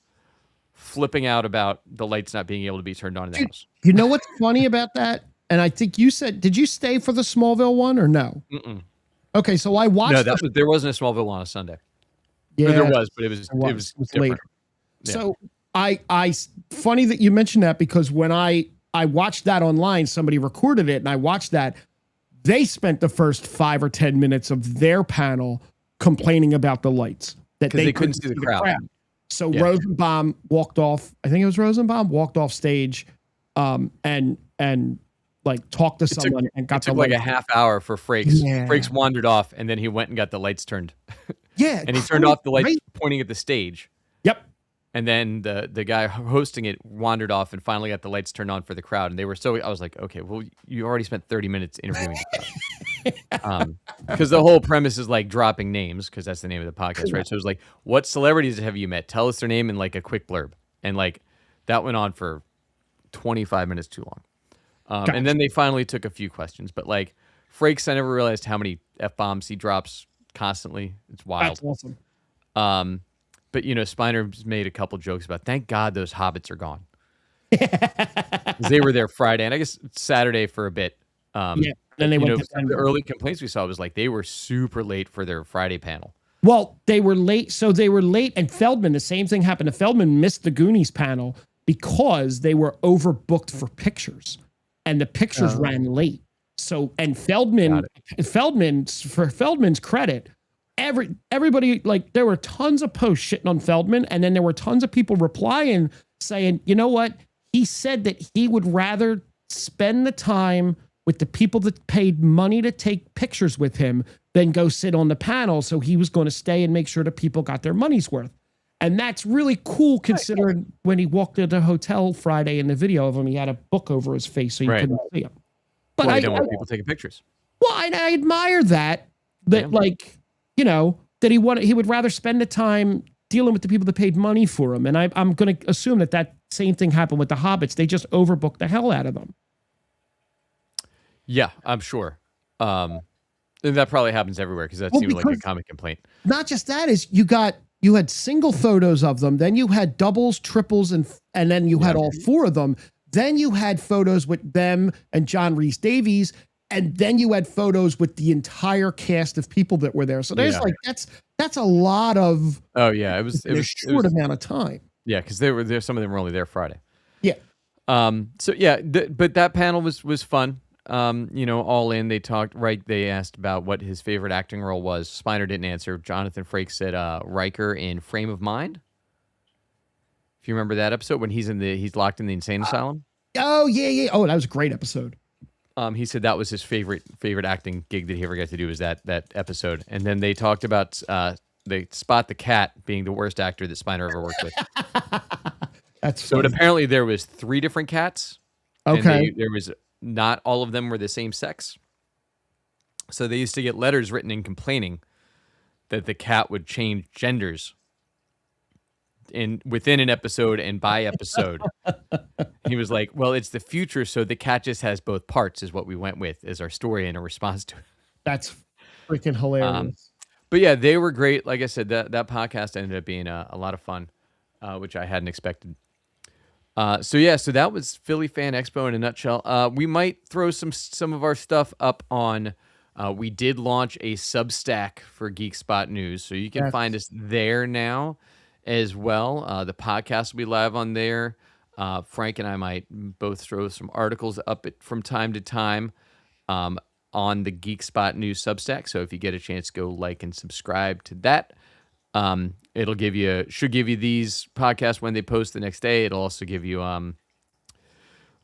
flipping out about the lights not being able to be turned on in the house. You know what's funny about that? And I think you said, did you stay for the Smallville one or no? Mm-mm. Okay, so I watched. No, there wasn't a Smallville on a Sunday. Yeah, there was, but it was different. late. Yeah. So I funny that you mentioned that, because when I watched that online, somebody recorded it, and I watched that. They spent the first 5 or 10 minutes of their panel complaining about the lights, that they couldn't see the crowd. So yeah. Rosenbaum walked off. I think it was Rosenbaum walked off stage, and like talked to someone and got. It took like a half hour for Frakes. Yeah. Frakes wandered off, and then he went and got the lights turned. Yeah, and he turned off the lights pointing at the stage. Yep. And then the guy hosting it wandered off and finally got the lights turned on for the crowd. And they were I was like, okay, well, you already spent 30 minutes interviewing the crowd. Because the whole premise is like dropping names, because that's the name of the podcast, right? So it was like, what celebrities have you met? Tell us their name in like a quick blurb. And like that went on for 25 minutes too long. And then they finally took a few questions. But like Frakes, I never realized how many F-bombs he drops constantly. It's wild. That's awesome. But, Spiner's made a couple jokes about, thank God those hobbits are gone. 'Cause they were there Friday, and I guess Saturday for a bit. Yeah, then they went to the early complaints we saw was like they were super late for their Friday panel. Well, they were late. So they were late, and Feldman, the same thing happened to Feldman, missed the Goonies panel because they were overbooked for pictures, and the pictures ran late. So, and for Feldman's credit, everybody, like, there were tons of posts shitting on Feldman, and then there were tons of people replying saying, you know what? He said that he would rather spend the time with the people that paid money to take pictures with him than go sit on the panel. So he was going to stay and make sure that people got their money's worth. And that's really cool, considering when he walked into the hotel Friday in the video of him, he had a book over his face so you couldn't see him. But I don't want people taking pictures. Well, I admire that like, you know, that he would rather spend the time dealing with the people that paid money for him. And I'm going to assume that same thing happened with the Hobbits. They just overbooked the hell out of them. Yeah, I'm sure. And that probably happens everywhere, because that seemed like a common complaint. Not just that, is you had single photos of them, then you had doubles, triples, and then you had all four of them. Then you had photos with them and John Rhys Davies, and then you had photos with the entire cast of people that were there. So there's that's a lot of it was a short amount of time. Yeah, because they were there. Some of them were only there Friday. Yeah. But that panel was fun. All in, they talked. They asked about what his favorite acting role was. Spiner didn't answer. Jonathan Frakes said Riker in Frame of Mind. If you remember that episode when he's locked in the insane asylum. Oh yeah. Oh, that was a great episode. He said that was his favorite acting gig that he ever got to do, was that episode. And then they talked about they Spot the Cat being the worst actor that Spiner ever worked with. That's so. Apparently there was 3 different cats. Okay. And there was not all of them were the same sex. So they used to get letters written in complaining that the cat would change genders within an episode and by episode. He was like, well, it's the future, so the cat just has both parts is what we went with as our story in a response to it. That's freaking hilarious. But yeah, they were great. Like I said, that podcast ended up being a lot of fun, which I hadn't expected. So that was Philly Fan Expo in a nutshell. We might throw some of our stuff up on. We did launch a Substack for Geek Spot News, so you can find us there now as well. The podcast will be live on there. Frank and I might both throw some articles up from time to time on the Geek Spot News Substack. So if you get a chance, go like and subscribe to that. It'll should give you these podcasts when they post the next day. It'll also give you, like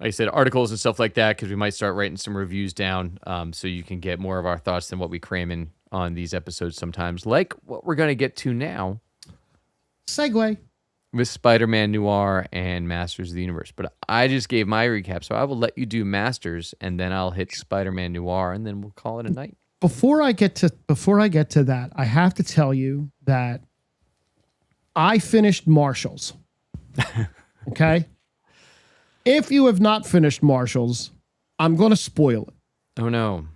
I said, articles and stuff like that, because we might start writing some reviews down, so you can get more of our thoughts than what we cram in on these episodes sometimes, like what we're going to get to now. Segue. with Spider-Man Noir and Masters of the Universe. But I just gave my recap, so I will let you do Masters, and then I'll hit Spider-Man Noir, and then we'll call it a night. Before I get to that, I have to tell you that I finished Marshall's. Okay? If you have not finished Marshall's, I'm going to spoil it. Oh, no.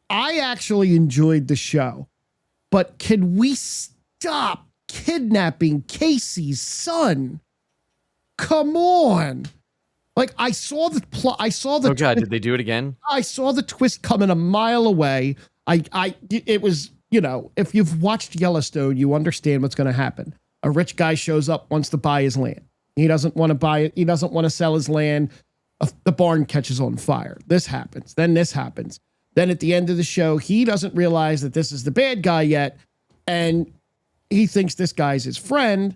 I actually enjoyed the show, but can we stop kidnapping Casey's son? Come on. Like, I saw the plot. I saw the. Oh God! Did they do it again? I saw the twist coming a mile away. It was, if you've watched Yellowstone, you understand what's going to happen. A rich guy shows up, wants to buy his land. He doesn't want to buy it. He doesn't want to sell his land. The barn catches on fire. This happens. Then this happens. Then at the end of the show, he doesn't realize that this is the bad guy yet. And he thinks this guy's his friend.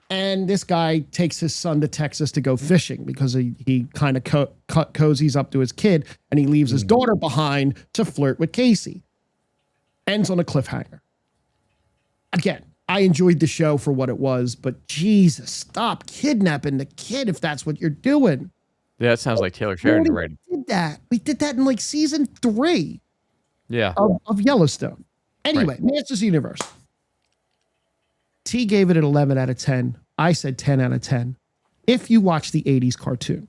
And this guy takes his son to Texas to go fishing because he kind of cozies up to his kid, and he leaves his daughter behind to flirt with Casey. Ends on a cliffhanger. Again, I enjoyed the show for what it was, but Jesus, stop kidnapping the kid if that's what you're doing. Yeah, that sounds like Taylor Sheridan, right? We did that in like season 3 of Yellowstone. Anyway, right. Masters Universe. T gave it an 11 out of 10. I said 10 out of 10. If you watch the 80s cartoon,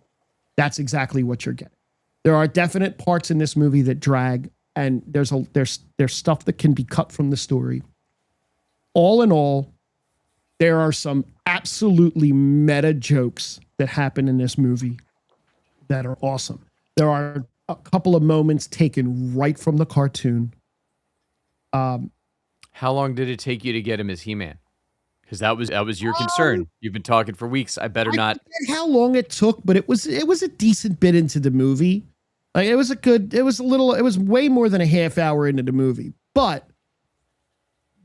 that's exactly what you're getting. There are definite parts in this movie that drag, and there's stuff that can be cut from the story. All in all, there are some absolutely meta jokes that happen in this movie that are awesome. There are a couple of moments taken right from the cartoon. How long did it take you to get him as He-Man? Because that was your concern. You've been talking for weeks. I better not. Forget how long it took, but it was a decent bit into the movie. Like it was way more than a half hour into the movie. But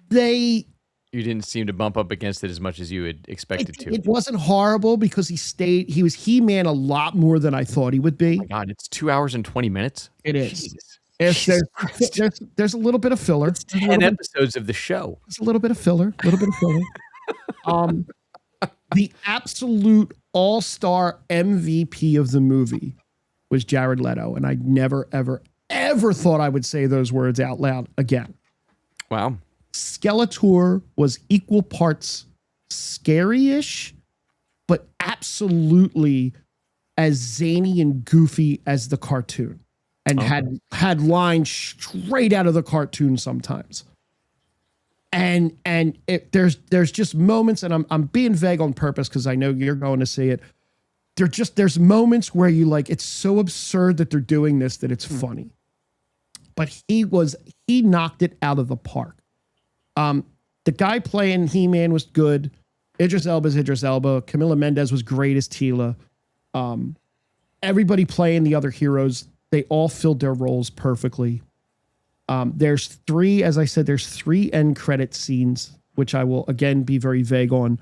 you didn't seem to bump up against it as much as you had expected to. It wasn't horrible because he was He-Man a lot more than I thought he would be. Oh my God, it's 2 hours and 20 minutes. It is. There's a little bit of filler. It's 10 episodes of the show. There's a little bit of filler. The absolute all-star MVP of the movie was Jared Leto, and I never, ever, ever thought I would say those words out loud again. Wow. Skeletor was equal parts scary-ish, but absolutely as zany and goofy as the cartoon, and had lines straight out of the cartoon sometimes. And there's just moments, and I'm being vague on purpose because I know you're going to see it. There's moments where you like, it's so absurd that they're doing this that it's funny. But he knocked it out of the park. The guy playing He-Man was good. Idris Elba's Idris Elba. Camila Mendes was great as Tila. Everybody playing the other heroes, they all filled their roles perfectly. There's three end credit scenes, which I will again be very vague on.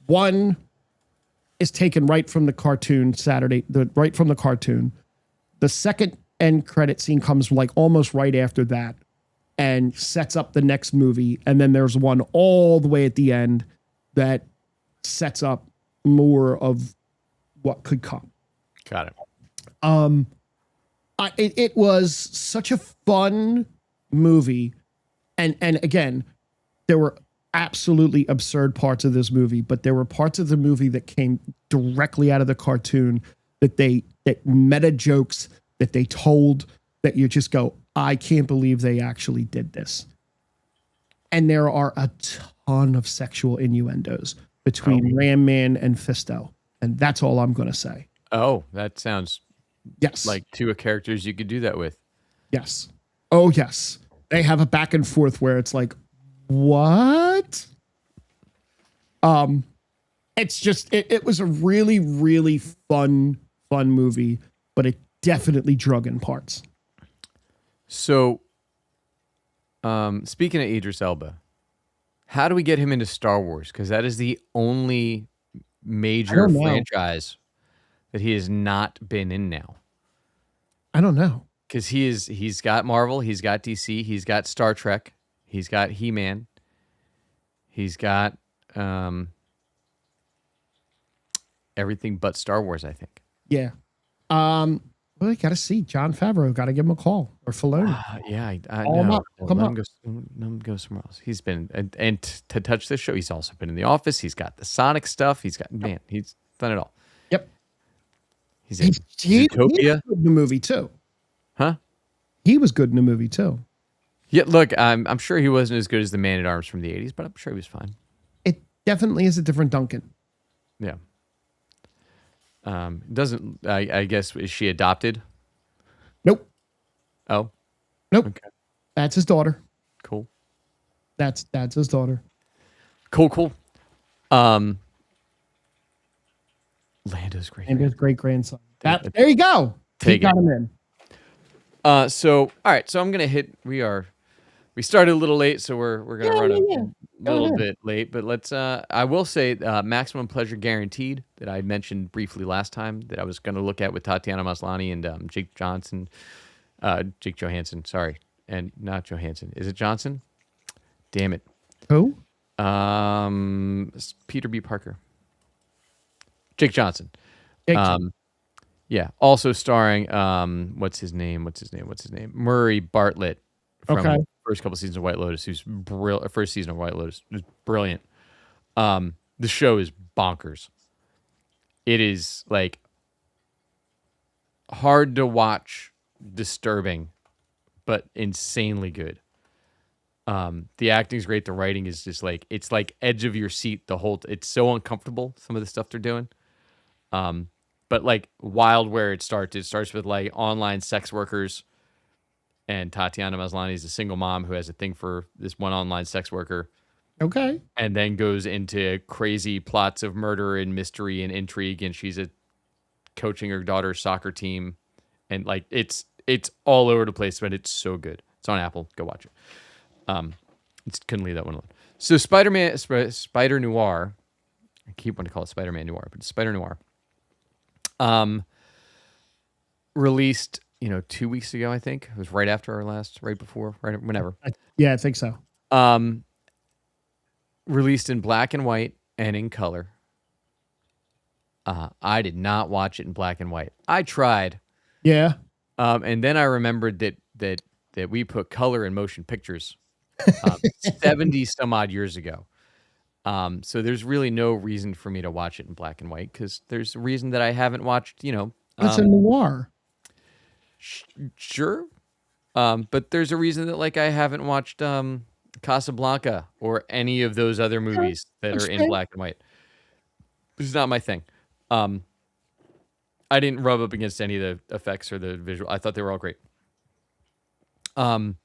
One is taken right from the cartoon right from the cartoon. The second end credit scene comes like almost right after that and sets up the next movie. And then there's one all the way at the end that sets up more of what could come. Got it. It was such a fun movie. And again, there were absolutely absurd parts of this movie, but there were parts of the movie that came directly out of the cartoon that meta jokes that they told that you just go, I can't believe they actually did this. And there are a ton of sexual innuendos between Ram Man and Fisto. And that's all I'm going to say. Oh, that sounds like two characters you could do that with. Yes. Oh, yes. They have a back and forth where it's like, what? It's just, it was a really, really fun movie, but it definitely drug in parts. So, speaking of Idris Elba, how do we get him into Star Wars? Because that is the only major franchise that he has not been in now. I don't know. Because he's got Marvel, he's got DC, he's got Star Trek, he's got He-Man, he's got everything but Star Wars, I think. Yeah. Well, I gotta see John Favreau. Got to give him a call or Filoni. Yeah, I Call him know. up. Well, Come let up. him go. Let him go somewhere else. He's been and to touch this show, he's also been in The Office. He's got the Sonic stuff. He's got he's done it all. Yep. He's in He was Zootopia, good in the movie too. huh? He was good in the movie too. Yeah, look, I'm sure he wasn't as good as the Man at Arms from the '80s, but I'm sure he was fine. It definitely is a different Duncan. Yeah. Doesn't I guess is she adopted? Nope. Oh, Nope. okay, That's his daughter. cool, That's his daughter. cool. Um, Lando's great. And his great grandson. Take- There you go. He take got it. him in. So all right, so I'm gonna hit. We started a little late, so we're gonna run a little bit late. But let's. I will say, Maximum Pleasure Guaranteed that I mentioned briefly last time that I was gonna look at with Tatiana Maslany and Jake Johansson. Sorry, and not Johansson. Is it Johnson? Damn it. Who? Peter B. Parker. Jake Johnson. Jake Yeah. Also starring what's his name? Murray Bartlett from Okay. the first couple seasons of White Lotus, who's first season of White Lotus was brilliant. The show is bonkers. It is like hard to watch, disturbing, but insanely good. The acting's great. The writing is just like it's like edge of your seat the whole. It's so uncomfortable. Some of the stuff they're doing. But like wild where it starts. It starts with like online sex workers, and Tatiana Maslany is a single mom who has a thing for this one online sex worker, Okay. and then goes into crazy plots of murder and mystery and intrigue. And she's coaching her daughter's soccer team, and like it's all over the place, but it's so good. It's on Apple. Go watch it. Couldn't leave that one alone. So Spider Noir. I keep wanting to call it Spider-Man Noir, but it's Spider Noir. Released 2 weeks ago, I think. It was right before, whenever. Yeah, I think so. Released in black and white and in color. I did not watch it in black and white. I tried. Yeah. And then I remembered that we put color in motion pictures 70 some odd years ago. So there's really no reason for me to watch it in black and white because there's a reason that I haven't watched, That's a noir. Sure. But there's a reason that like I haven't watched Casablanca or any of those other movies that are in black and white. It's not my thing. I didn't rub up against any of the effects or the visual. I thought they were all great. Long.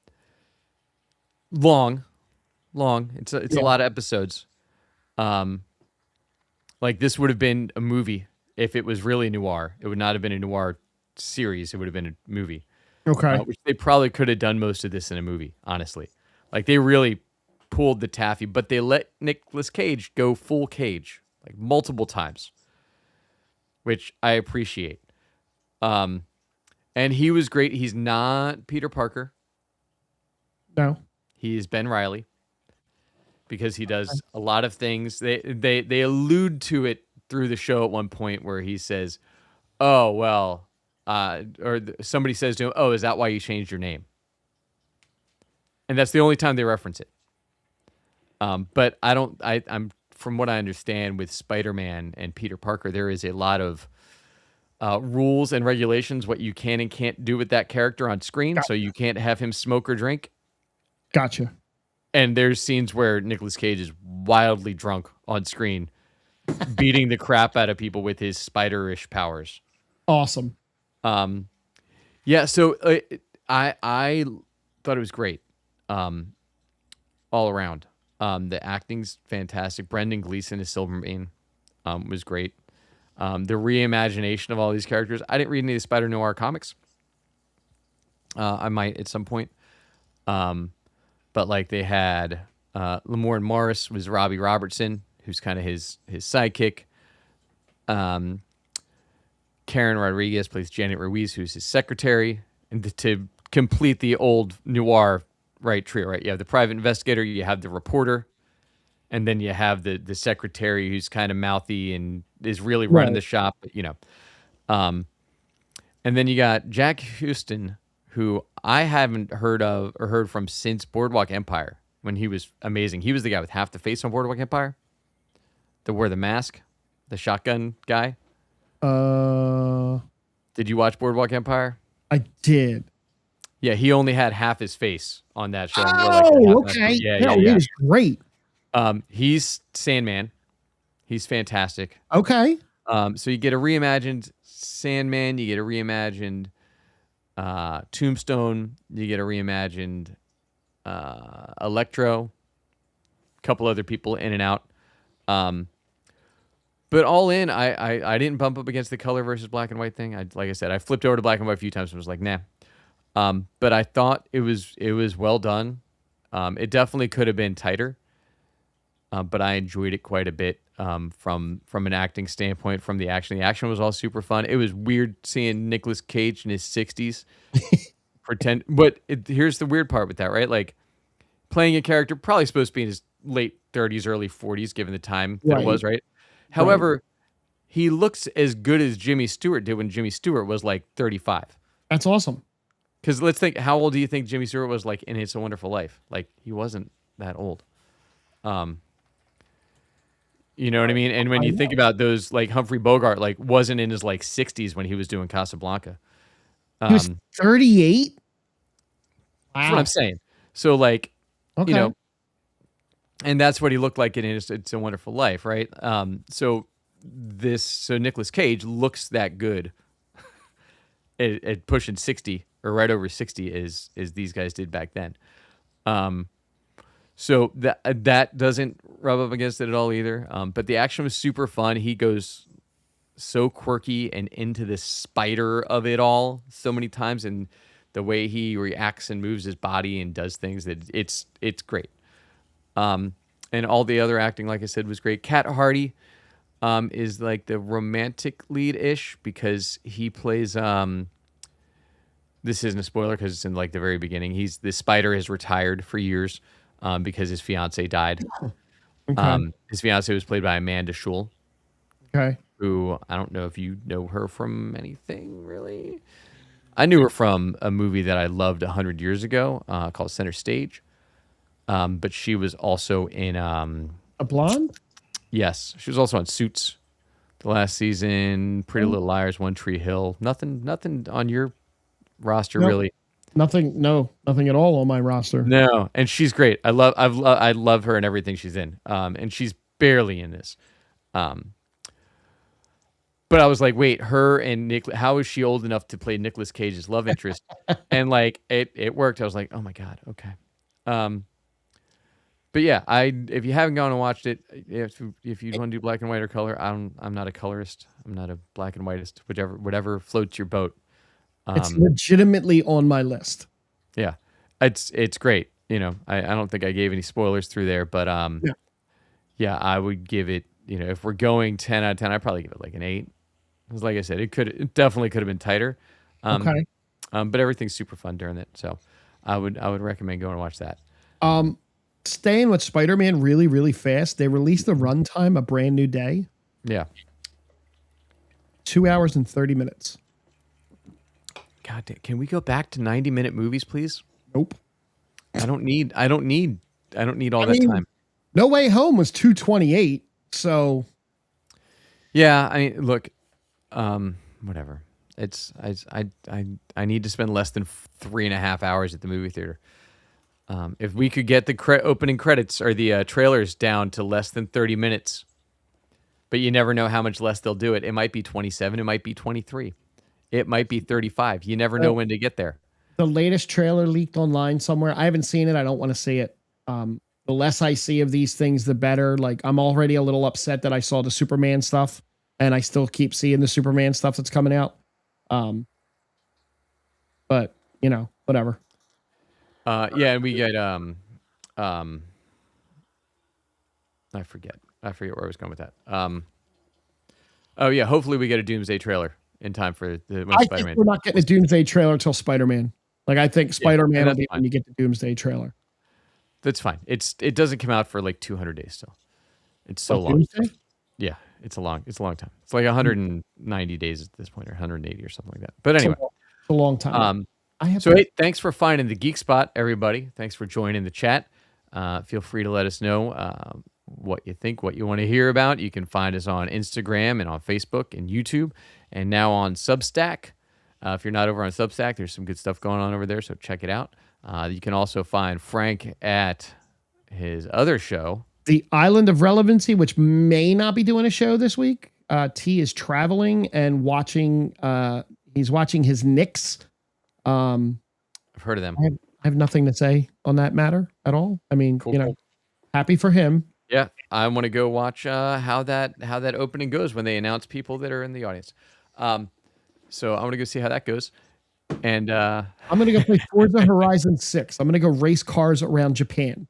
It's a lot of episodes. Like this would have been a movie if it was really noir. It would not have been a noir series. It would have been a movie. Okay. Which they probably could have done most of this in a movie, honestly. Like they really pulled the taffy, but they let Nicolas Cage go full Cage like multiple times, which I appreciate. And he was great. He's not Peter Parker. No. He's Ben Reilly because he does a lot of things. They allude to it through the show at one point where he says, "Oh well," somebody says to him, "Oh, is that why you changed your name?" And that's the only time they reference it. But I'm from what I understand with Spider-Man and Peter Parker, there is a lot of rules and regulations what you can and can't do with that character on screen. Gotcha. So you can't have him smoke or drink. Gotcha. And there's scenes where Nicolas Cage is wildly drunk on screen, beating the crap out of people with his spider-ish powers. Awesome. Yeah. So I thought it was great, all around. The acting's fantastic. Brendan Gleeson as Silvermane was great. The reimagination of all these characters. I didn't read any of the Spider Noir comics. I might at some point. But like they had Lamorne Morris was Robbie Robertson, who's kind of his sidekick. Karen Rodriguez plays Janet Ruiz, who's his secretary. And to complete the old noir trio, right? You have the private investigator, you have the reporter, and then you have the secretary who's kind of mouthy and is really running Right. the shop, um, and then you got Jack Houston, who I haven't heard of or heard from since Boardwalk Empire when he was amazing. He was the guy with half the face on Boardwalk Empire, that wore the mask, the shotgun guy. Uh, Did you watch Boardwalk Empire? I did. Yeah, he only had half his face on that show. And wore like a Oh, half mask. okay. Yeah, No, yeah, he yeah. was great. He's Sandman. He's fantastic. Okay. So you get a reimagined Sandman, you get a reimagined Tombstone, you get a reimagined Electro, a couple other people in and out. But all in, I didn't bump up against the color versus black and white thing. Like I said, I flipped over to black and white a few times and was like, nah. But I thought it was well done. It definitely could have been tighter. But I enjoyed it quite a bit from an acting standpoint, from the action. The action was all super fun. It was weird seeing Nicolas Cage in his 60s pretend. But here's the weird part with that, right? Like playing a character probably supposed to be in his late 30s, early 40s, given the time that it was, right? However, he looks as good as Jimmy Stewart did when Jimmy Stewart was like 35. That's awesome. Because let's think, how old do you think Jimmy Stewart was like in It's a Wonderful Life? Like he wasn't that old. You know what I mean? And when you think about those, like Humphrey Bogart, like wasn't in his like 60s when he was doing Casablanca. He was 38. Wow. That's what I'm saying. So like, Okay. and that's what he looked like in It's a Wonderful Life, right? So Nicolas Cage looks that good at pushing 60 or right over 60 as these guys did back then. So that doesn't rub up against it at all either. But the action was super fun. He goes so quirky and into the spider of it all so many times, and the way he reacts and moves his body and does things, that it's great. And all the other acting, like I said, was great. Cat Hardy is like the romantic lead-ish because he plays. This isn't a spoiler because it's in like the very beginning. The spider has retired for years because his fiance died. Okay. His fiance was played by Amanda Schull, Okay. who I don't know if you know her from anything really. I knew her from a movie that I loved 100 years ago called Center Stage. But she was also in A blonde? yes, she was also on Suits the last season, Pretty Little Liars, One Tree Hill. Nothing on your roster Nope. really. Nothing at all on my roster. No, and she's great. I love her and everything she's in. And she's barely in this. But I was like, wait, her and how is she old enough to play Nicolas Cage's love interest? And like it worked. I was like, oh my God, okay. But yeah, if you haven't gone and watched it, if you want to do black and white or color, I'm not a colorist. I'm not a black and whiteist. Whatever floats your boat. It's legitimately on my list. Yeah, it's great. I don't think I gave any spoilers through there, but yeah, I would give it. If we're going 10 out of 10, I'd probably give it like an 8. Because like I said, it definitely could have been tighter. Okay. But everything's super fun during it, so I would recommend going and watch that. Staying with Spider-Man really, really fast. They released the runtime A Brand New Day. Yeah. 2 hours and 30 minutes. God damn, can we go back to 90-minute movies, please? Nope. I don't need all that time. No Way Home was 228. So Yeah, I mean, look, whatever. It's I need to spend less than 3.5 hours at the movie theater. If we could get the opening credits or the trailers down to less than 30 minutes, but you never know how much less they'll do it. It might be 27. It might be 23. It might be 35. You never know when to get there. The latest trailer leaked online somewhere. I haven't seen it. I don't want to see it. The less I see of these things, the better. Like, I'm already a little upset that I saw the Superman stuff, and I still keep seeing the Superman stuff that's coming out. But whatever. Yeah, and we get I forget where I was going with that. Oh yeah, hopefully we get a Doomsday trailer in time for the I Spider-Man. think we're not getting a Doomsday trailer till Spider-Man. Like, I think Spider-Man will be fine. when you get the Doomsday trailer. That's fine. It doesn't come out for like 200 days still. It's so Like long. Tuesday? Yeah, it's a long time. It's like 190 days at this point, or 180 or something like that. But anyway, It's a long time. so hey, thanks for finding the Geek Spot, everybody. Thanks for joining the chat. Feel free to let us know what you think, what you want to hear about. You can find us on Instagram and on Facebook and YouTube, and now on Substack. If you're not over on Substack, there's some good stuff going on over there, so check it out. You can also find Frank at his other show, The Island of Relevancy, which may not be doing a show this week. T is traveling and watching. He's watching his Knicks. I've heard of them. I have nothing to say on that matter at all. I mean, Cool. happy for him. Yeah, I want to go watch how that opening goes when they announce people that are in the audience. So I want to go see how that goes. And I'm going to go play Forza Horizon 6. I'm going to go race cars around Japan.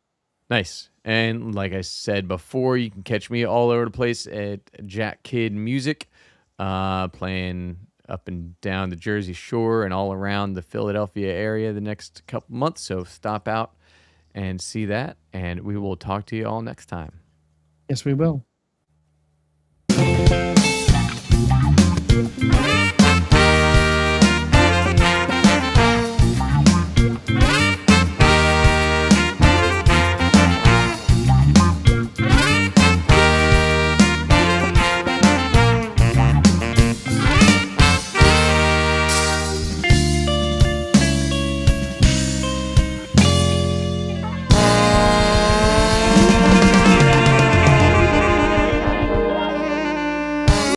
Nice. And like I said before, you can catch me all over the place at Jack Kid Music, playing up and down the Jersey Shore and all around the Philadelphia area the next couple months. So stop out and see that, and we will talk to you all next time. Yes, we will.